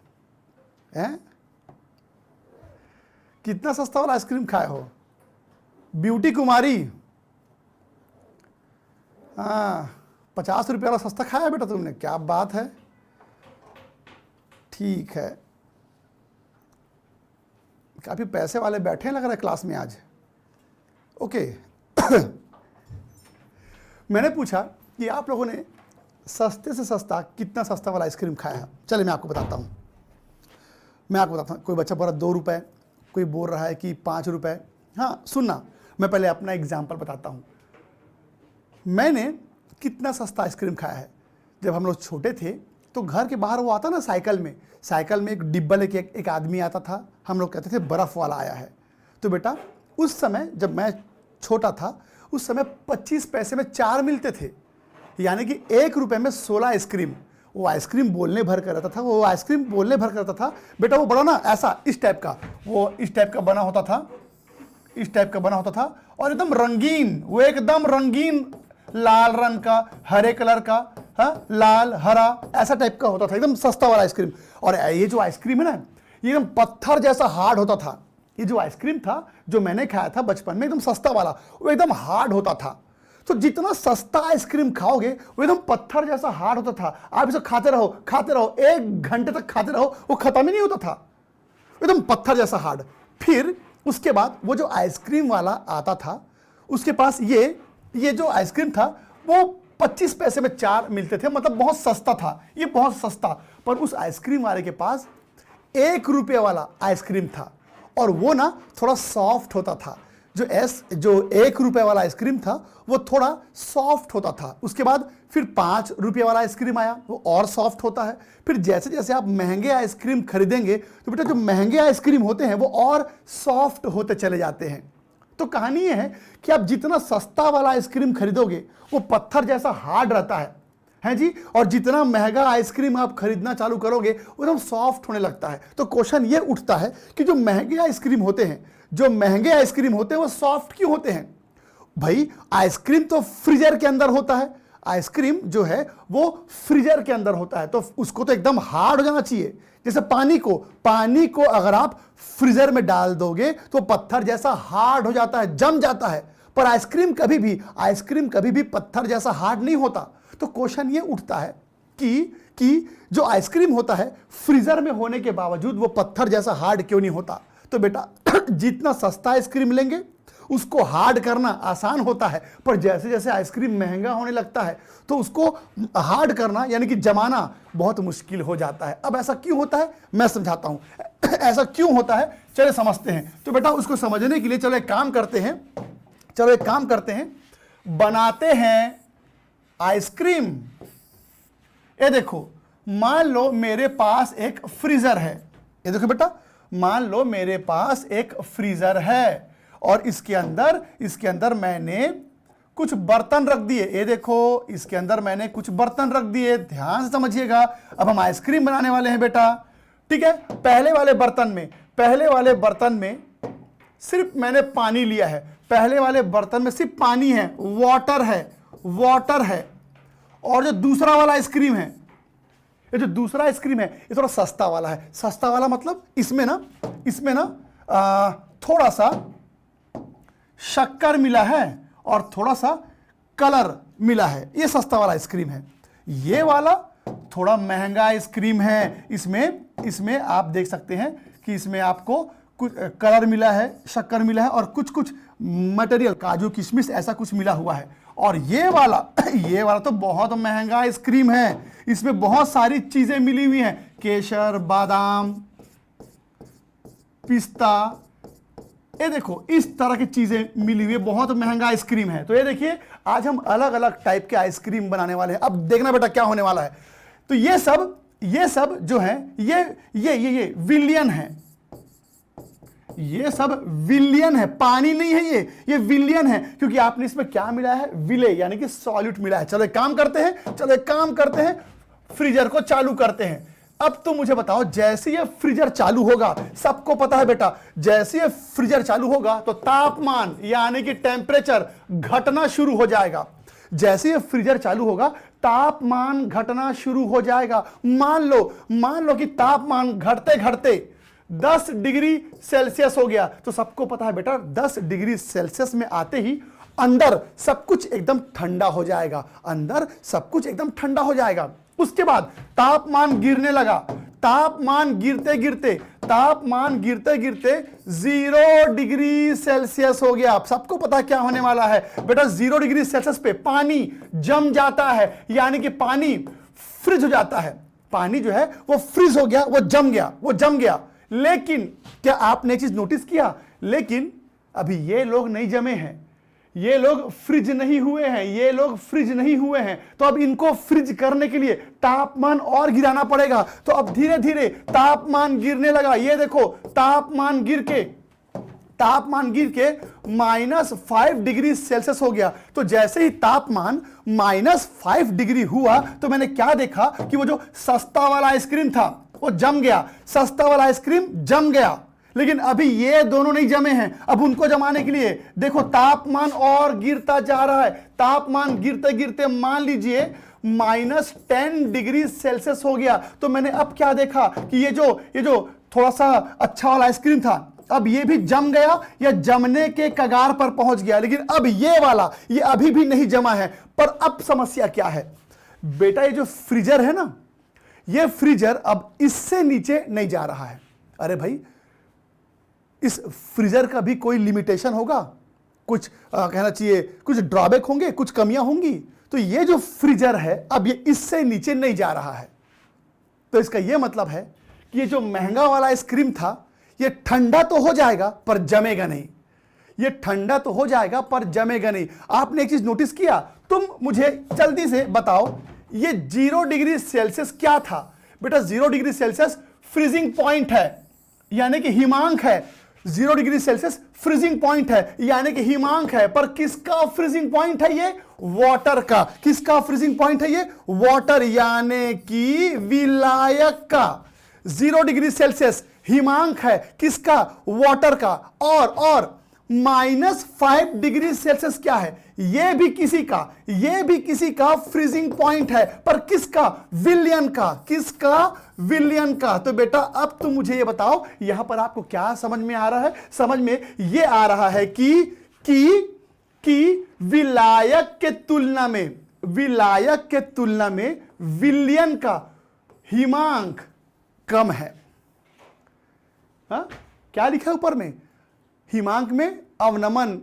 कितना सस्ता वाला आइसक्रीम खाए हो? ब्यूटी कुमारी? हाँ, 50 रुपये वाला सस्ता खाया बेटा तुमने, क्या बात है। ठीक है, काफी पैसे वाले बैठे हैं लग रहा है क्लास में आज। ओके। मैंने पूछा कि आप लोगों ने सस्ते से सस्ता कितना सस्ता वाला आइसक्रीम खाया है। चलिए मैं आपको बताता हूँ। कोई बच्चा बोल रहा 2 रुपये, कोई बोल रहा है कि 5 रुपये। हाँ सुनना, मैं पहले अपना एग्जाम्पल बताता हूँ। मैंने कितना सस्ता आइसक्रीम खाया है। जब हम लोग छोटे थे तो घर के बाहर वो आता ना साइकिल में एक डिब्बा लेके एक आदमी आता था। हम लोग कहते थे बर्फ़ वाला आया है। तो बेटा उस समय जब मैं छोटा था, उस समय 25 पैसे में 4 मिलते थे, यानी कि 1 रुपये में 16 आइसक्रीम। वो आइसक्रीम बोलने भर कर रहता था। बेटा वो बड़ा ना ऐसा इस टाइप का बना होता था, और एकदम रंगीन, वो एकदम रंगीन लाल रंग का, हरे कलर का, हाँ लाल हरा ऐसा टाइप का होता था, एकदम सस्ता वाला आइसक्रीम। और ये जो आइसक्रीम है ना, ये एकदम पत्थर जैसा हार्ड होता था। ये जो आइसक्रीम था जो मैंने खाया था बचपन में, एकदम सस्ता वाला, वो एकदम हार्ड होता था। तो जितना सस्ता आइसक्रीम खाओगे वो एकदम पत्थर जैसा हार्ड होता था। आप इसे खाते रहो 1 घंटे तक खाते रहो, वो खत्म ही नहीं होता था, एकदम पत्थर जैसा हार्ड। फिर उसके बाद वो जो आइसक्रीम वाला आता था, उसके पास ये जो आइसक्रीम था वो 25 पैसे में 4 मिलते थे, मतलब बहुत सस्ता था, ये बहुत सस्ता। पर उस आइसक्रीम वाले के पास 1 रुपये वाला आइसक्रीम था, और वो ना थोड़ा सॉफ्ट होता था। जो 1 रुपये वाला आइसक्रीम था वो थोड़ा सॉफ्ट होता था। उसके बाद फिर 5 रुपये वाला आइसक्रीम आया, वो और सॉफ्ट होता है। फिर जैसे जैसे आप महंगे आइसक्रीम खरीदेंगे तो बेटा जो महंगे आइसक्रीम होते हैं वो और सॉफ्ट होते चले जाते हैं। तो कहानी ये है कि आप जितना सस्ता वाला आइसक्रीम खरीदोगे वो पत्थर जैसा हार्ड रहता है जी, और जितना महंगा आइसक्रीम आप खरीदना चालू करोगे वो एकदम सॉफ्ट होने लगता है। तो क्वेश्चन ये उठता है कि जो महंगे आइसक्रीम होते हैं वो सॉफ्ट क्यों होते हैं? भाई आइसक्रीम तो फ्रीजर के अंदर होता है, आइसक्रीम जो है वो फ्रीजर के अंदर होता है, तो उसको तो एकदम हार्ड हो जाना चाहिए। जैसे पानी को अगर आप फ्रीजर में डाल दोगे तो पत्थर जैसा हार्ड हो जाता है, जम जाता है। पर आइसक्रीम कभी भी पत्थर जैसा हार्ड नहीं होता। तो क्वेश्चन ये उठता है कि जो आइसक्रीम होता है फ्रीजर में होने के बावजूद वो पत्थर जैसा हार्ड क्यों नहीं होता? तो बेटा जितना सस्ता आइसक्रीम लेंगे उसको हार्ड करना आसान होता है, पर जैसे जैसे आइसक्रीम महंगा होने लगता है तो उसको हार्ड करना यानी कि जमाना बहुत मुश्किल हो जाता है। अब ऐसा क्यों होता है मैं समझाता हूं। ऐसा क्यों होता है चलिए समझते हैं। तो बेटा उसको समझने के लिए चलो एक काम करते हैं, बनाते हैं आइसक्रीम। ये देखो, मान लो मेरे पास एक फ्रीजर है। ये देखो बेटा, मान लो मेरे पास एक फ्रीजर है और इसके अंदर मैंने कुछ बर्तन रख दिए। ये देखो, इसके अंदर मैंने कुछ बर्तन रख दिए, ध्यान से समझिएगा। अब हम आइसक्रीम बनाने वाले हैं बेटा, ठीक है। पहले वाले बर्तन में सिर्फ मैंने पानी लिया है, पहले वाले बर्तन में सिर्फ पानी है, वाटर है। और जो दूसरा वाला आइसक्रीम है, ये जो दूसरा आइसक्रीम है ये थोड़ा सस्ता वाला है। सस्ता वाला मतलब इसमें ना थोड़ा सा शक्कर मिला है और थोड़ा सा कलर मिला है, ये सस्ता वाला आइसक्रीम है। ये वाला थोड़ा महंगा आइसक्रीम है। इसमें आप देख सकते हैं कि इसमें आपको कुछ कलर मिला है, शक्कर मिला है और कुछ मटेरियल, काजू किशमिश ऐसा कुछ मिला हुआ है। और ये वाला तो बहुत महंगा आइसक्रीम है। इसमें बहुत सारी चीजें मिली हुई हैं, केसर, बादाम, पिस्ता, ये देखो इस तरह की चीजें मिली हुई है। बहुत महंगा आइसक्रीम है। तो ये देखिए आज हम अलग अलग टाइप के आइसक्रीम बनाने वाले हैं। अब देखना बेटा क्या होने वाला है। तो ये सब जो है ये विलियन है, ये सब विलियन है, पानी नहीं है, ये विलियन है, क्योंकि आपने इसमें क्या मिला है, विले यानी कि सॉल्यूट मिला है। चलो एक काम करते हैं, फ्रीजर को चालू करते हैं। अब तो मुझे बताओ, जैसे ये फ्रीजर चालू होगा, सबको पता है बेटा, जैसे ये फ्रीजर चालू होगा तो तापमान यानी कि टेम्परेचर घटना शुरू हो जाएगा। जैसे ये फ्रीजर चालू होगा तापमान घटना शुरू हो जाएगा। मान लो कि तापमान घटते घटते 10 डिग्री सेल्सियस हो गया। तो सबको पता है बेटा 10 डिग्री सेल्सियस में आते ही अंदर सब कुछ एकदम ठंडा हो जाएगा, अंदर सब कुछ एकदम ठंडा हो जाएगा। उसके बाद तापमान गिरने लगा, तापमान गिरते गिरते 0 डिग्री सेल्सियस हो गया। सबको पता क्या होने वाला है बेटा, 0 डिग्री सेल्सियस पे पानी जम जाता है, यानी कि पानी फ्रीज हो जाता है। पानी जो है वो फ्रीज हो गया, वो जम गया। लेकिन क्या आपने चीज नोटिस किया, लेकिन अभी ये लोग नहीं जमे हैं, ये लोग फ्रिज नहीं हुए हैं, तो अब इनको फ्रिज करने के लिए तापमान और गिराना पड़ेगा। तो अब धीरे धीरे तापमान गिरने लगा। ये देखो तापमान गिर के -5 डिग्री सेल्सियस हो गया। तो जैसे ही तापमान -5 डिग्री हुआ तो मैंने क्या देखा कि वो जो सस्ता वाला आइसक्रीम था वो जम गया, लेकिन अभी ये दोनों नहीं जमे हैं। अब उनको जमाने के लिए देखो तापमान और गिरता जा रहा है। तापमान गिरते गिरते मान लीजिए -10 डिग्री सेल्सियस हो गया। तो मैंने अब क्या देखा कि ये जो थोड़ा सा अच्छा वाला आइसक्रीम था, अब ये भी जम गया या जमने के कगार पर पहुंच गया। लेकिन अब ये वाला ये अभी भी नहीं जमा है। पर अब समस्या क्या है बेटा, ये जो फ्रीजर है ना, ये फ्रीजर अब इससे नीचे नहीं जा रहा है। अरे भाई, इस फ्रीजर का भी कोई लिमिटेशन होगा, कुछ कहना चाहिए कुछ ड्रॉबैक होंगे, कुछ कमियां होंगी। तो ये जो फ्रीजर है अब ये इससे नीचे नहीं जा रहा है। तो इसका ये मतलब है कि ये जो महंगा वाला आइसक्रीम था ये ठंडा तो हो जाएगा पर जमेगा नहीं। आपने एक चीज नोटिस किया, तुम मुझे जल्दी से बताओ, ये 0 डिग्री सेल्सियस क्या था बेटा? 0 डिग्री सेल्सियस फ्रीजिंग पॉइंट है, यानी कि हिमांक है। 0 डिग्री सेल्सियस फ्रीजिंग पॉइंट है, यानी कि हिमांक है। पर किसका फ्रीजिंग पॉइंट है ये? वाटर का। किसका फ्रीजिंग पॉइंट है ये? वाटर यानी कि विलायक का। 0 डिग्री सेल्सियस हिमांक है किसका? वाटर का। और -5 डिग्री सेल्सियस क्या है? ये भी किसी का फ्रीजिंग पॉइंट है। पर किसका? विलियन का। किसका? विलियन का। तो बेटा अब तुम मुझे ये बताओ, यहां पर आपको क्या समझ में आ रहा है? समझ में ये आ रहा है कि विलायक के तुलना में विलियन का हिमांक कम है। हा? क्या लिखा है ऊपर में? हिमांक में अवनमन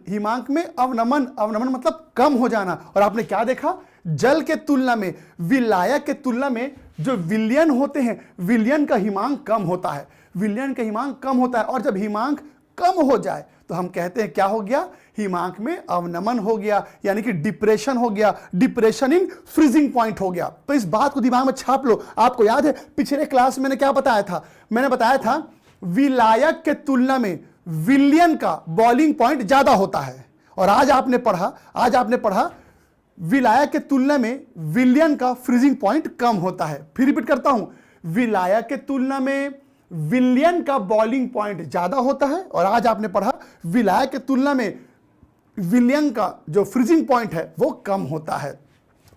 मतलब कम हो जाना। और आपने क्या देखा? जल के तुलना में, विलायक के तुलना में जो विलियन होते हैं, विलियन का हिमांक कम होता है। और जब हिमांक कम हो जाए तो हम कहते हैं क्या हो गया? हिमांक में अवनमन हो गया, यानी कि डिप्रेशन हो गया। डिप्रेशन इन फ्रीजिंग पॉइंट हो गया। तो इस बात को दिमाग में छाप लो। आपको याद है पिछले क्लास में मैंने क्या बताया था? मैंने बताया था विलायक के तुलना में विलियन का बॉइलिंग पॉइंट ज्यादा होता है। और आज आपने पढ़ा विलायक के तुलना में विलियन का फ्रीजिंग पॉइंट कम होता है। फिर रिपीट करता हूं, विलायक के तुलना में विलियन का बॉइलिंग पॉइंट ज्यादा होता है। और आज आपने पढ़ा विलायक के तुलना में विलियन का जो फ्रीजिंग पॉइंट है वो कम होता है।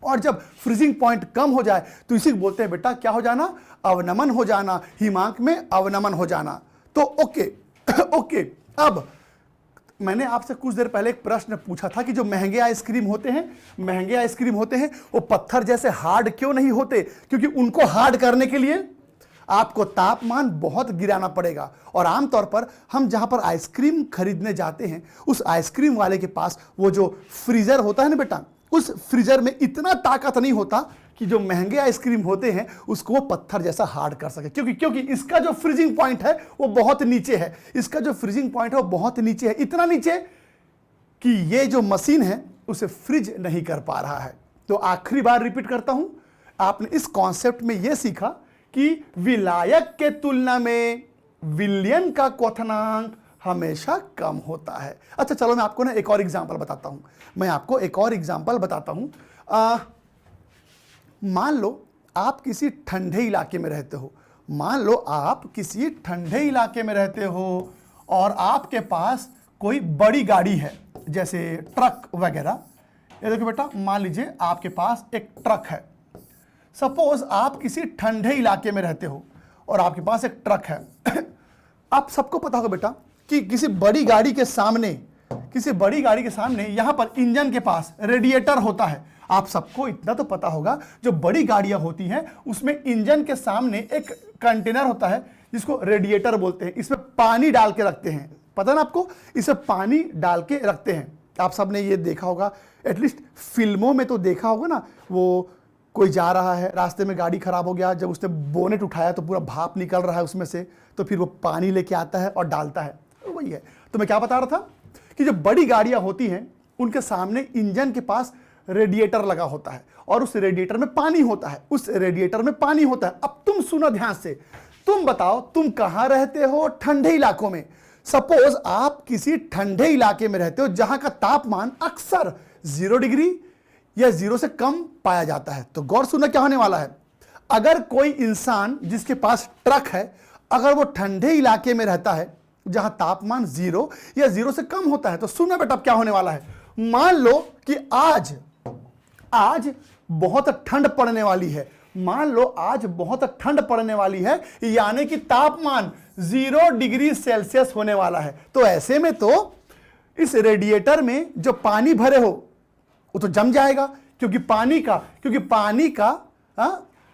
और जब फ्रीजिंग पॉइंट कम हो जाए तो इसी को बोलते हैं बेटा क्या हो जाना? अवनमन हो जाना। हिमांक में अवनमन हो जाना। तो ओके अब मैंने आपसे कुछ देर पहले एक प्रश्न पूछा था कि जो महंगे आइसक्रीम होते हैं वो पत्थर जैसे हार्ड क्यों नहीं होते? क्योंकि उनको हार्ड करने के लिए आपको तापमान बहुत गिराना पड़ेगा। और आमतौर पर हम जहां पर आइसक्रीम खरीदने जाते हैं उस आइसक्रीम वाले के पास वो जो फ्रीजर होता है ना बेटा, उस फ्रीजर में इतना ताकत नहीं होता कि जो महंगे आइसक्रीम होते हैं उसको वो पत्थर जैसा हार्ड कर सके, क्योंकि इसका जो फ्रीजिंग पॉइंट है वो बहुत नीचे है, इसका जो फ्रीजिंग पॉइंट है वो बहुत नीचे है, इतना नीचे कि ये जो मशीन है उसे फ्रिज नहीं कर पा रहा है। तो आखिरी बार रिपीट करता हूं, आपने इस कॉन्सेप्ट में यह सीखा कि विलायक के तुलना में विलयन का क्वथनांक हमेशा कम होता है। अच्छा चलो मैं आपको ना एक और एग्जांपल बताता हूं, मान लो आप किसी ठंडे इलाके में रहते हो, और आपके पास कोई बड़ी गाड़ी है जैसे ट्रक वगैरह। ये देखो बेटा, मान लीजिए आपके पास एक ट्रक है। सपोज आप किसी ठंडे इलाके में रहते हो और आपके पास एक ट्रक है। आप सबको पता होगा बेटा कि किसी बड़ी गाड़ी के सामने यहां पर इंजन के पास रेडिएटर होता है। आप सबको इतना तो पता होगा, जो बड़ी गाड़ियां होती हैं उसमें इंजन के सामने एक कंटेनर होता है जिसको रेडिएटर बोलते हैं। इसमें पानी डाल के रखते हैं, पता ना आपको, इसमें पानी डाल के रखते हैं। आप सबने ये देखा होगा, एटलीस्ट फिल्मों में तो देखा होगा ना, वो कोई जा रहा है, रास्ते में गाड़ी खराब हो गया, जब उसने बोनेट उठाया तो पूरा भाप निकल रहा है उसमें से, तो फिर वो पानी लेके आता है और डालता है, वही है। तो मैं क्या बता रहा था कि जो बड़ी गाड़ियां होती हैं उनके सामने इंजन के पास रेडिएटर लगा होता है और उस रेडिएटर में पानी होता है। अब तुम सुनो ध्यान से, तुम बताओ तुम कहां रहते हो? ठंडे इलाकों में। सपोज आप किसी ठंडे इलाके में रहते हो जहां का तापमान अक्सर 0 डिग्री या 0 से कम पाया जाता है। तो गौर सुनना क्या होने वाला है, अगर कोई इंसान जिसके पास ट्रक है, अगर वो ठंडे इलाके में रहता है जहां तापमान 0 या 0 से कम होता है, तो सुनना बेटा क्या होने वाला है। मान लो कि आज बहुत ठंड पड़ने वाली है, यानी कि तापमान 0 डिग्री सेल्सियस होने वाला है। तो ऐसे में तो इस रेडिएटर में जो पानी भरे हो वो तो जम जाएगा, क्योंकि पानी का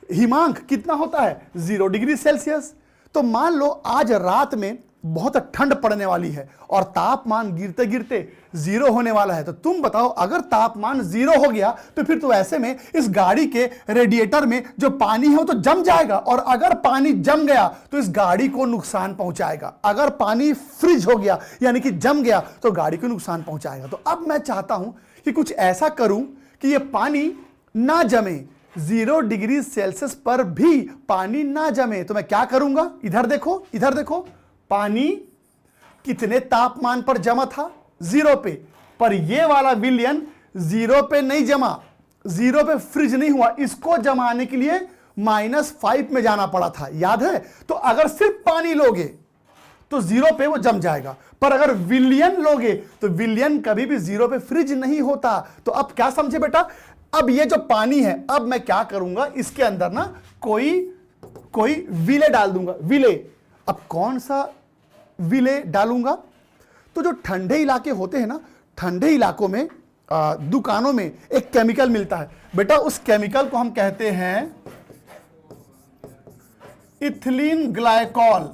हिमांक कितना होता है? 0 डिग्री सेल्सियस। तो मान लो आज रात में बहुत ठंड पड़ने वाली है और तापमान गिरते गिरते 0 होने वाला है। तो तुम बताओ, अगर तापमान 0 हो गया तो फिर तो ऐसे में इस गाड़ी के रेडिएटर में जो पानी है वो तो जम जाएगा, और अगर पानी जम गया तो इस गाड़ी को नुकसान पहुंचाएगा। अगर पानी फ्रीज हो गया यानी कि जम गया तो गाड़ी को नुकसान पहुंचाएगा। तो अब मैं चाहता हूं कि कुछ ऐसा करूं कि ये पानी ना जमे, 0 डिग्री सेल्सियस पर भी पानी ना जमे। तो मैं क्या करूंगा, इधर देखो, पानी कितने तापमान पर जमा था? 0 पे। पर ये वाला विलयन 0 पे नहीं जमा, 0 पे फ्रीज नहीं हुआ, इसको जमाने के लिए -5 में जाना पड़ा था, याद है? तो अगर सिर्फ पानी लोगे तो 0 पे वो जम जाएगा, पर अगर विलयन लोगे तो विलयन कभी भी 0 पे फ्रीज नहीं होता। तो अब क्या समझे बेटा, अब ये जो पानी है, अब मैं क्या करूंगा, इसके अंदर ना कोई विले डाल दूंगा, विले। अब कौन सा विले डालूंगा? तो जो ठंडे इलाके होते हैं ना, ठंडे इलाकों में दुकानों में एक केमिकल मिलता है बेटा, उस केमिकल को हम कहते हैं इथिलीन ग्लाइकॉल।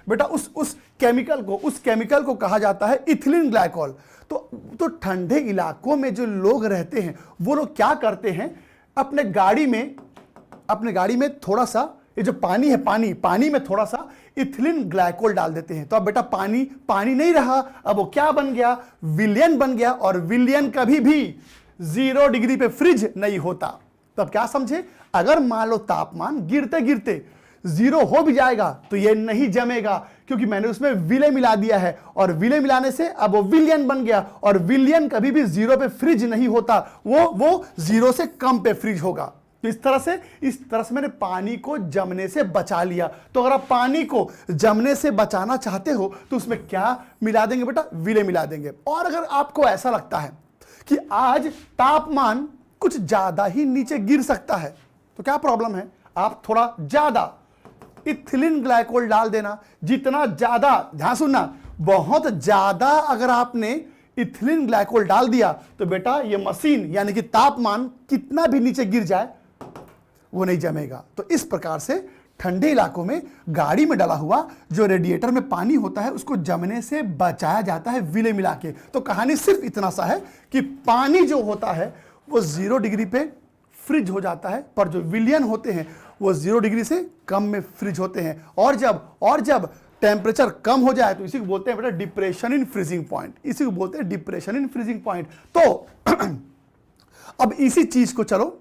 बेटा उस केमिकल को कहा जाता है इथिलीन ग्लाइकॉल। तो ठंडे इलाकों में जो लोग रहते हैं वो लोग क्या करते हैं, अपने गाड़ी में थोड़ा सा ये जो पानी है, पानी में थोड़ा सा इथिलीन ग्लाइकोल डाल देते हैं। तो अब बेटा पानी नहीं रहा, अब वो क्या बन गया? विलयन बन गया, और विलयन कभी भी 0 डिग्री पे फ्रीज नहीं होता। तो अब क्या समझे, अगर मान लो तापमान गिरते गिरते 0 हो भी जाएगा तो ये नहीं जमेगा, क्योंकि मैंने उसमें विले मिला दिया है, और विले मिलाने से अब वो विलयन बन गया, और विलयन कभी भी 0 पे फ्रीज नहीं होता, वो 0 से कम पे फ्रीज होगा। तो इस तरह से मैंने पानी को जमने से बचा लिया। तो अगर आप पानी को जमने से बचाना चाहते हो तो उसमें क्या मिला देंगे बेटा? विले मिला देंगे। और अगर आपको ऐसा लगता है कि आज तापमान कुछ ज्यादा ही नीचे गिर सकता है, तो क्या प्रॉब्लम है, आप थोड़ा ज्यादा इथिलीन ग्लाइकोल डाल देना। जितना ज्यादा, ध्यान सुनना, बहुत ज्यादा अगर आपने इथिलीन ग्लाइकोल डाल दिया तो बेटा ये मशीन यानी कि तापमान कितना भी नीचे गिर जाए वो नहीं जमेगा। तो इस प्रकार से ठंडे इलाकों में गाड़ी में डाला हुआ जो रेडिएटर में पानी होता है उसको जमने से बचाया जाता है विले मिला के। तो कहानी सिर्फ इतना सा है कि पानी जो होता है वो 0 डिग्री पे फ्रिज हो जाता है, पर जो विलियन होते हैं वो 0 डिग्री से कम में फ्रिज होते हैं। और जब टेम्परेचर कम हो जाए तो इसी को बोलते हैं बेटा डिप्रेशन इन फ्रीजिंग पॉइंट, इसी को बोलते हैं डिप्रेशन इन फ्रीजिंग पॉइंट। तो अब इसी चीज को चलो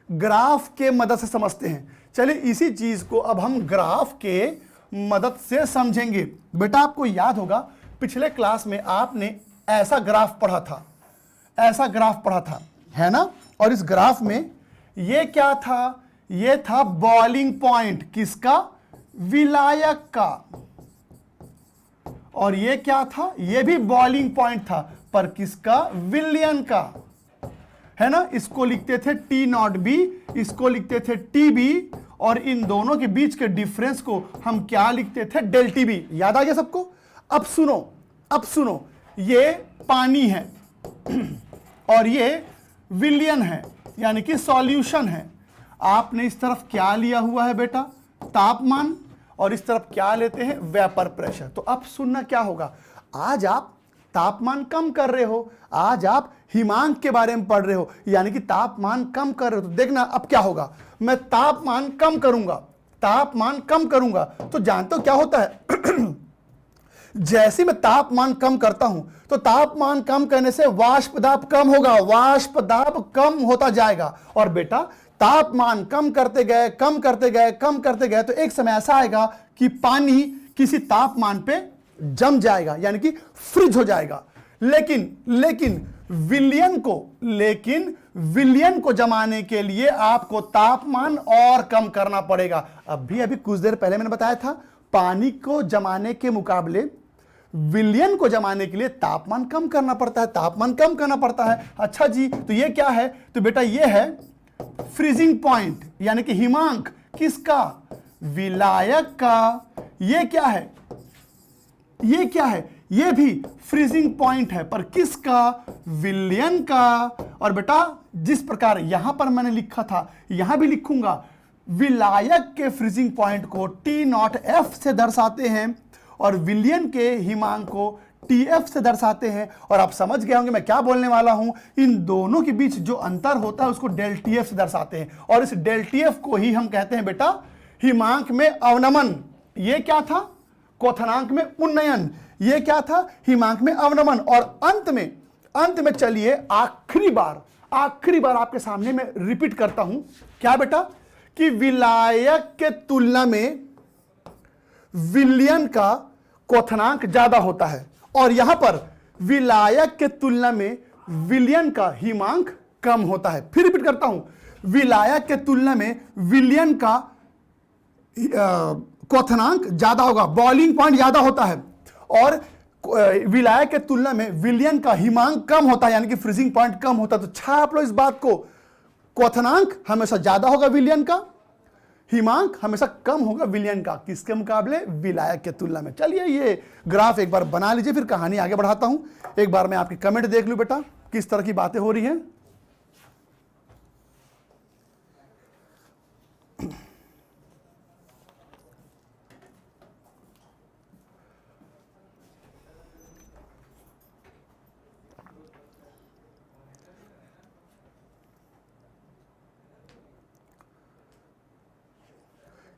ग्राफ के मदद से समझते हैं। चलिए इसी चीज को अब हम ग्राफ के मदद से समझेंगे। बेटा आपको याद होगा पिछले क्लास में आपने ऐसा ग्राफ पढ़ा था, ऐसा ग्राफ पढ़ा था, है ना। और इस ग्राफ में ये क्या था, ये था बॉइलिंग पॉइंट, किसका, विलायक का। और ये क्या था, ये भी बॉइलिंग पॉइंट था, पर किसका, विलियन का, है ना। इसको लिखते थे टी नॉट बी, इसको लिखते थे टी बी, और इन दोनों के बीच के डिफरेंस को हम क्या लिखते थे, डेल टी बी। याद आ गया सबको। अब सुनो, ये पानी है और ये विलियन है, यानी कि सॉल्यूशन है। आपने इस तरफ क्या लिया हुआ है बेटा, तापमान, और इस तरफ क्या लेते हैं, वेपर प्रेशर। तो अब सुनना क्या होगा, आज आप तापमान कम कर रहे हो, आज आप हिमांक के बारे में पढ़ रहे हो, यानी कि तापमान कम कर रहे हो। तो देखना अब क्या होगा, मैं तापमान कम करूंगा, तो जानते हो क्या होता है जैसे मैं तापमान कम करता हूं तो तापमान कम करने से वाष्प दाब कम होगा, वाष्प दाब कम होता जाएगा। और बेटा तापमान कम करते गए तो एक समय ऐसा आएगा कि पानी किसी तापमान पे जम जाएगा, यानी कि फ्रीज हो जाएगा। लेकिन विलियन को जमाने के लिए आपको तापमान और कम करना पड़ेगा। अभी कुछ देर पहले मैंने बताया था, पानी को जमाने के मुकाबले विलियन को जमाने के लिए तापमान कम करना पड़ता है, अच्छा जी, तो ये क्या है, तो बेटा ये है फ्रीजिंग पॉइंट, यानी कि हिमांक, किसका, विलायक का। ये क्या है, ये भी फ्रीजिंग पॉइंट है, पर किसका, विलियन का। और बेटा जिस प्रकार यहां पर मैंने लिखा था, यहां भी लिखूंगा, विलायक के फ्रीजिंग पॉइंट को टी नॉट एफ से दर्शाते हैं और विलियन के हिमांक को टी एफ से दर्शाते हैं। और आप समझ गए होंगे मैं क्या बोलने वाला हूं, इन दोनों के बीच जो अंतर होता है उसको डेल टी एफ से दर्शाते हैं, और इस डेल टी एफ को ही हम कहते हैं बेटा हिमांक में अवनमन। ये क्या था, क्वथनांक में उन्नयन, ये क्या था, हिमांक में अवनमन। और अंत में चलिए आखिरी बार आपके सामने मैं रिपीट करता हूं, क्या बेटा, कि विलायक के तुलना में विलियन का क्वथनांक ज्यादा होता है, और यहां पर विलायक के तुलना में विलियन का हिमांक कम होता है। फिर रिपीट करता हूं, विलायक के तुलना में विलियन का क्वथनांक ज्यादा होगा, बॉइलिंग पॉइंट ज्यादा होता है, और विलायक के तुलना में विलियन का हिमांक कम होता है, यानी कि फ्रीजिंग पॉइंट कम होता है। तो छाप लो इस बात को, क्वथनांक हमेशा ज्यादा होगा विलियन का, हिमांक हमेशा कम होगा विलियन का, किसके मुकाबले, विलायक के तुलना में। चलिए ये ग्राफ एक बार बना लीजिए, फिर कहानी आगे बढ़ाता हूं। एक बार मैं आपके कमेंट देख लूं बेटा, किस तरह की बातें हो रही हैं।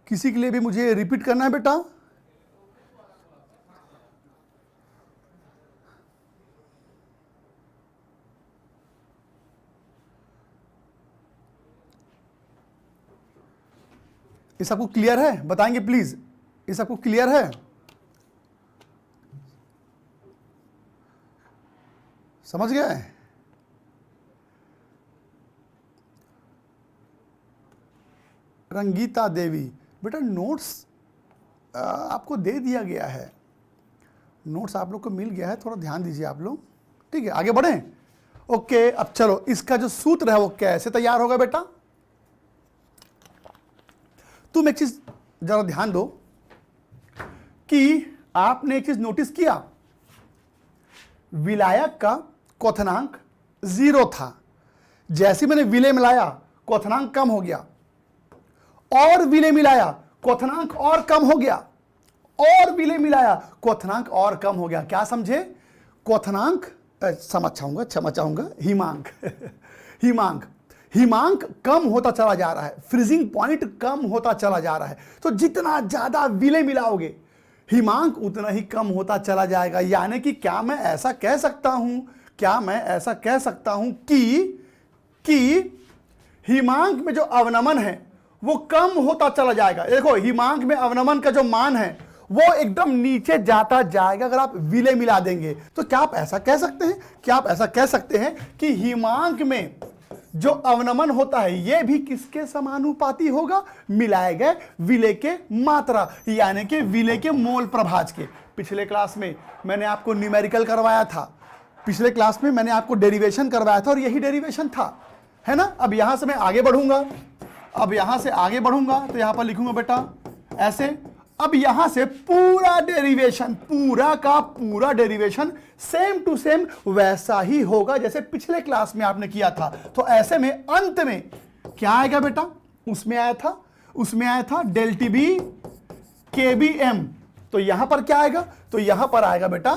किसी के लिए भी मुझे रिपीट करना है बेटा, ये सबको क्लियर है, बताएंगे प्लीज, ये सबको क्लियर है, समझ गए। रंगीता देवी, बेटा नोट्स आपको दे दिया गया है, नोट्स आप लोग को मिल गया है, थोड़ा ध्यान दीजिए आप लोग, ठीक है, आगे बढ़ें। ओके, अब चलो इसका जो सूत्र है वो कैसे तैयार होगा बेटा। तुम एक चीज जरा ध्यान दो कि आपने एक चीज नोटिस किया, विलायक का क्वथनांक 0 था, जैसे मैंने विलय मिलाया क्वथनांक कम हो गया, और विलय मिलाया क्वथनांक और कम हो गया, और विलय मिलाया क्वथनांक और कम हो गया। क्या समझे, क्वथनांक क्षमा चाहूंगा हिमांक हिमांक कम होता चला जा रहा है, फ्रीजिंग पॉइंट कम होता चला जा रहा है। तो जितना ज्यादा विलेय मिलाओगे हिमांक उतना ही कम होता चला जाएगा। यानी कि क्या मैं ऐसा कह सकता हूं, क्या मैं ऐसा कह सकता हूं कि हिमांक में जो अवनमन है वो कम होता चला जाएगा। देखो हिमांक में अवनमन का जो मान है वो एकदम नीचे जाता जाएगा अगर आप विलेय मिला देंगे। तो क्या आप ऐसा कह सकते हैं, क्या आप ऐसा कह सकते हैं कि हिमांक में जो अवनमन होता है यह भी किसके समानुपाती होगा, मिलाए गए विलेय के मात्रा, यानी कि विलेय के मोल प्रभाज के। पिछले क्लास में मैंने आपको न्यूमेरिकल करवाया था, पिछले क्लास में मैंने आपको डेरिवेशन करवाया था और यही डेरिवेशन था, है ना। अब यहां से मैं आगे बढ़ूंगा, अब यहां से आगे बढ़ूंगा तो यहां पर लिखूंगा बेटा ऐसे। अब यहां से पूरा डेरिवेशन, पूरा का पूरा डेरिवेशन सेम टू सेम वैसा ही होगा जैसे पिछले क्लास में आपने किया था। तो ऐसे में अंत में क्या आएगा बेटा, उसमें आया था डेल टी बी के बी एम। तो यहां पर क्या आएगा, तो यहां पर आएगा बेटा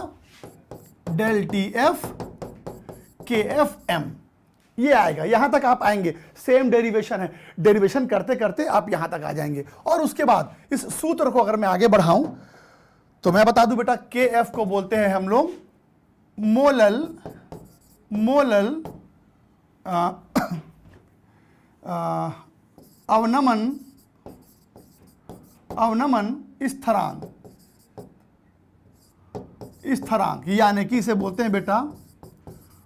डेल टी एफ के एफ एम, ये आएगा। यहां तक आप आएंगे, सेम डेरिवेशन है, डेरिवेशन करते करते आप यहां तक आ जाएंगे। और उसके बाद इस सूत्र को अगर मैं आगे बढ़ाऊं तो मैं बता दूं बेटा के एफ को बोलते हैं हम लोग मोलल अवनमन स्थिरांक, यानी कि इसे बोलते हैं बेटा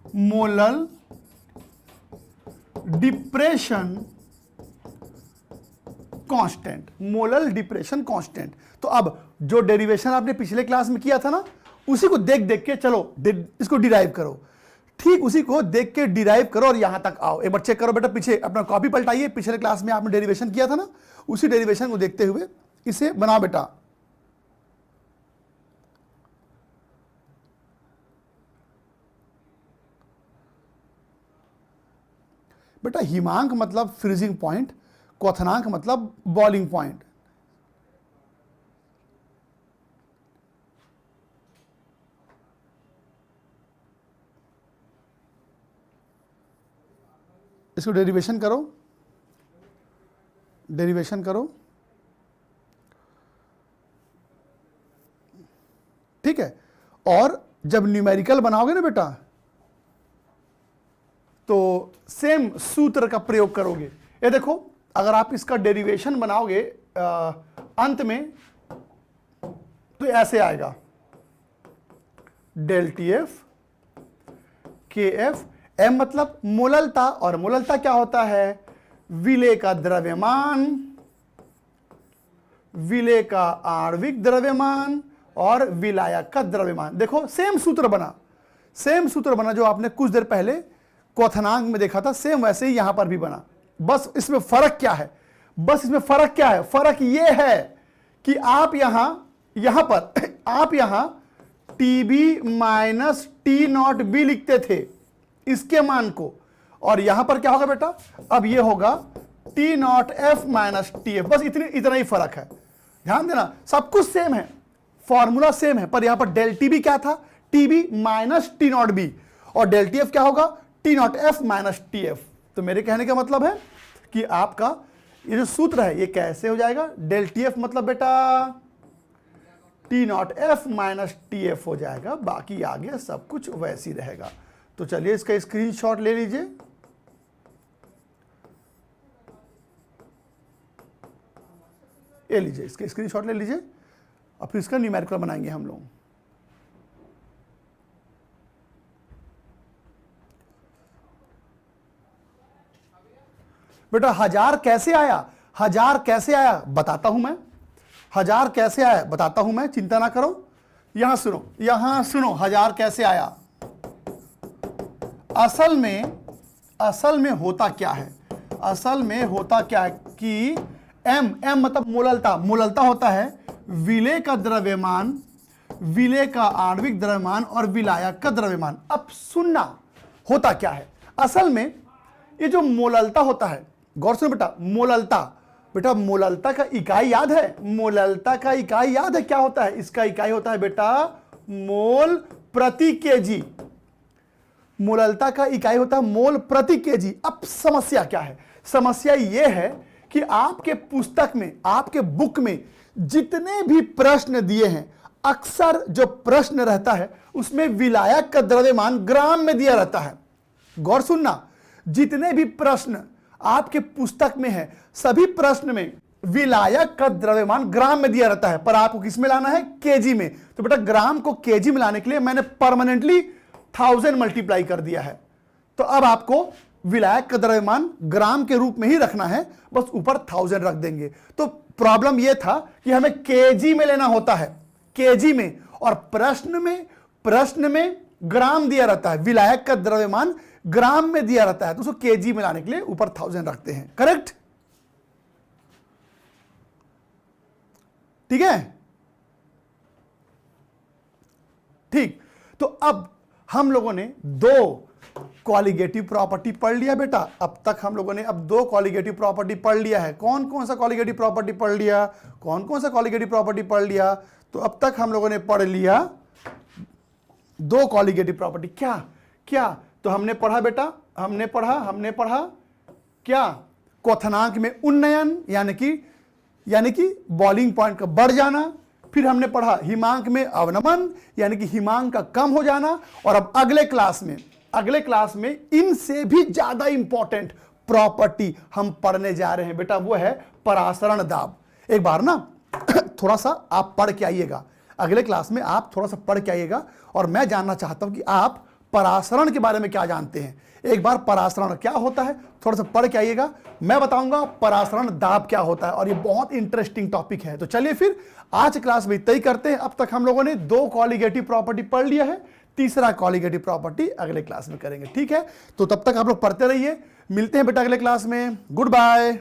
molal depression constant, molal depression constant. तो अब जो डेरिवेशन आपने पिछले क्लास में किया था ना, उसी को देख देख के चलो इसको डिराइव करो, ठीक उसी को देख के डिराइव करो और यहां तक आओ। एक बार चेक करो बेटा, पीछे अपना कॉपी पलटाइए, पिछले क्लास में आपने डेरिवेशन किया था ना, उसी डेरिवेशन को देखते हुए इसे बनाओ बेटा। बेटा हिमांक मतलब फ्रीजिंग पॉइंट, क्वथनांक मतलब बॉइलिंग पॉइंट। इसको डेरिवेशन करो, डेरिवेशन करो, ठीक है। और जब न्यूमेरिकल बनाओगे ना बेटा तो सेम सूत्र का प्रयोग करोगे। ये देखो अगर आप इसका डेरिवेशन बनाओगे अंत में तो ऐसे आएगा डेल टी एफ के एफ एम, मतलब मोललता, और मोललता क्या होता है, विलेय का द्रव्यमान, विलेय का आणविक द्रव्यमान और विलायक का द्रव्यमान। देखो सेम सूत्र बना जो आपने कुछ देर पहले क्वथनांक में देखा था, सेम वैसे ही यहां पर भी बना। बस इसमें फर्क क्या है, फर्क ये है कि आप यहां पर आप यहां TB minus T not B लिखते थे इसके मान को, और यहां पर क्या होगा बेटा, अब ये होगा T not F minus T F. बस इतना ही फर्क है, ध्यान देना, सब कुछ सेम है, फॉर्मूला सेम है, पर यहां पर डेल टी बी क्या था, TB minus T not B, और डेल टी एफ क्या होगा, T not F minus T F. तो मेरे कहने का मतलब है कि आपका ये जो सूत्र है ये कैसे हो जाएगा, डेल टी एफ मतलब बेटा T not F minus T F हो जाएगा, बाकी आगे सब कुछ वैसे ही रहेगा। तो चलिए इसका स्क्रीनशॉट ले लीजिए, ये लीजिए, इसका स्क्रीनशॉट ले लीजिए, और फिर इसका न्यूमेरिकल बनाएंगे हम लोग। बेटा हजार कैसे आया बताता हूं मैं, हजार कैसे आया बताता हूं मैं, चिंता ना करो। यहां सुनो हजार कैसे आया। असल में होता क्या है, कि एम मतलब मोललता होता है विलेय का द्रव्यमान, विलेय का आणविक द्रव्यमान और विलायक का द्रव्यमान। अब सुनना होता क्या है, असल में ये जो मोललता होता है, गौर सुनो बेटा मोललता का इकाई याद है, क्या होता है, इसका इकाई होता है बेटा मोल प्रति केजी। मोललता का इकाई होता है मोल प्रति केजी। अब समस्या क्या है? समस्या यह है कि आपके पुस्तक में, आपके बुक में जितने भी प्रश्न दिए हैं, अक्सर जो प्रश्न रहता है उसमें विलायक का द्रव्यमान ग्राम में दिया रहता है। गौर सुनना, जितने भी प्रश्न आपके पुस्तक में है, सभी प्रश्न में विलायक का द्रव्यमान ग्राम में दिया रहता है, पर आपको किस में लाना है? केजी में। तो बेटा ग्राम को केजी में लाने के लिए मैंने परमानेंटली 1000 मल्टीप्लाई कर दिया है। तो अब आपको विलायक का द्रव्यमान ग्राम के रूप में ही रखना है, बस ऊपर 1000 रख देंगे। तो प्रॉब्लम यह था कि हमें केजी में लेना होता है, केजी में, और प्रश्न में ग्राम दिया रहता है, विलायक का द्रव्यमान ग्राम में दिया रहता है, तो उसको केजी में लाने के लिए ऊपर 1000 रखते हैं। करेक्ट? ठीक है, ठीक। तो अब हम लोगों ने 2 कॉलिगेटिव प्रॉपर्टी पढ़ लिया बेटा। अब तक हम लोगों ने अब 2 कॉलिगेटिव प्रॉपर्टी पढ़ लिया है। कौन कौन सा कॉलिगेटिव प्रॉपर्टी पढ़ लिया? कौन कौन सा कॉलिगेटिव प्रॉपर्टी पढ़ लिया? तो अब तक हम लोगों ने पढ़ लिया 2 कॉलिगेटिव प्रॉपर्टी। क्या क्या? तो हमने पढ़ा बेटा, हमने पढ़ा क्या? क्वथनांक में उन्नयन, यानी कि बॉइलिंग पॉइंट का बढ़ जाना। फिर हमने पढ़ा हिमांक में अवनमन, यानी कि हिमांक का कम हो जाना। और अब अगले क्लास में इनसे भी ज्यादा इंपॉर्टेंट प्रॉपर्टी हम पढ़ने जा रहे हैं बेटा, वो है परासरण दाब। एक बार ना थोड़ा सा आप पढ़ के आइएगा, अगले क्लास में आप थोड़ा सा पढ़ के आइएगा, और मैं जानना चाहता हूं कि आप परासरण के बारे में क्या जानते हैं। एक बार परासरण क्या होता है थोड़ा सा पढ़ के आइएगा, मैं बताऊंगा परासरण दाब क्या होता है, और ये बहुत इंटरेस्टिंग टॉपिक है। तो चलिए फिर आज क्लास में इतना ही करते हैं। अब तक हम लोगों ने 2 कॉलिगेटिव प्रॉपर्टी पढ़ लिया है, तीसरा कॉलिगेटिव प्रॉपर्टी अगले क्लास में करेंगे। ठीक है, तो तब तक आप लोग पढ़ते रहिए, मिलते हैं बेटा अगले क्लास में। Good bye.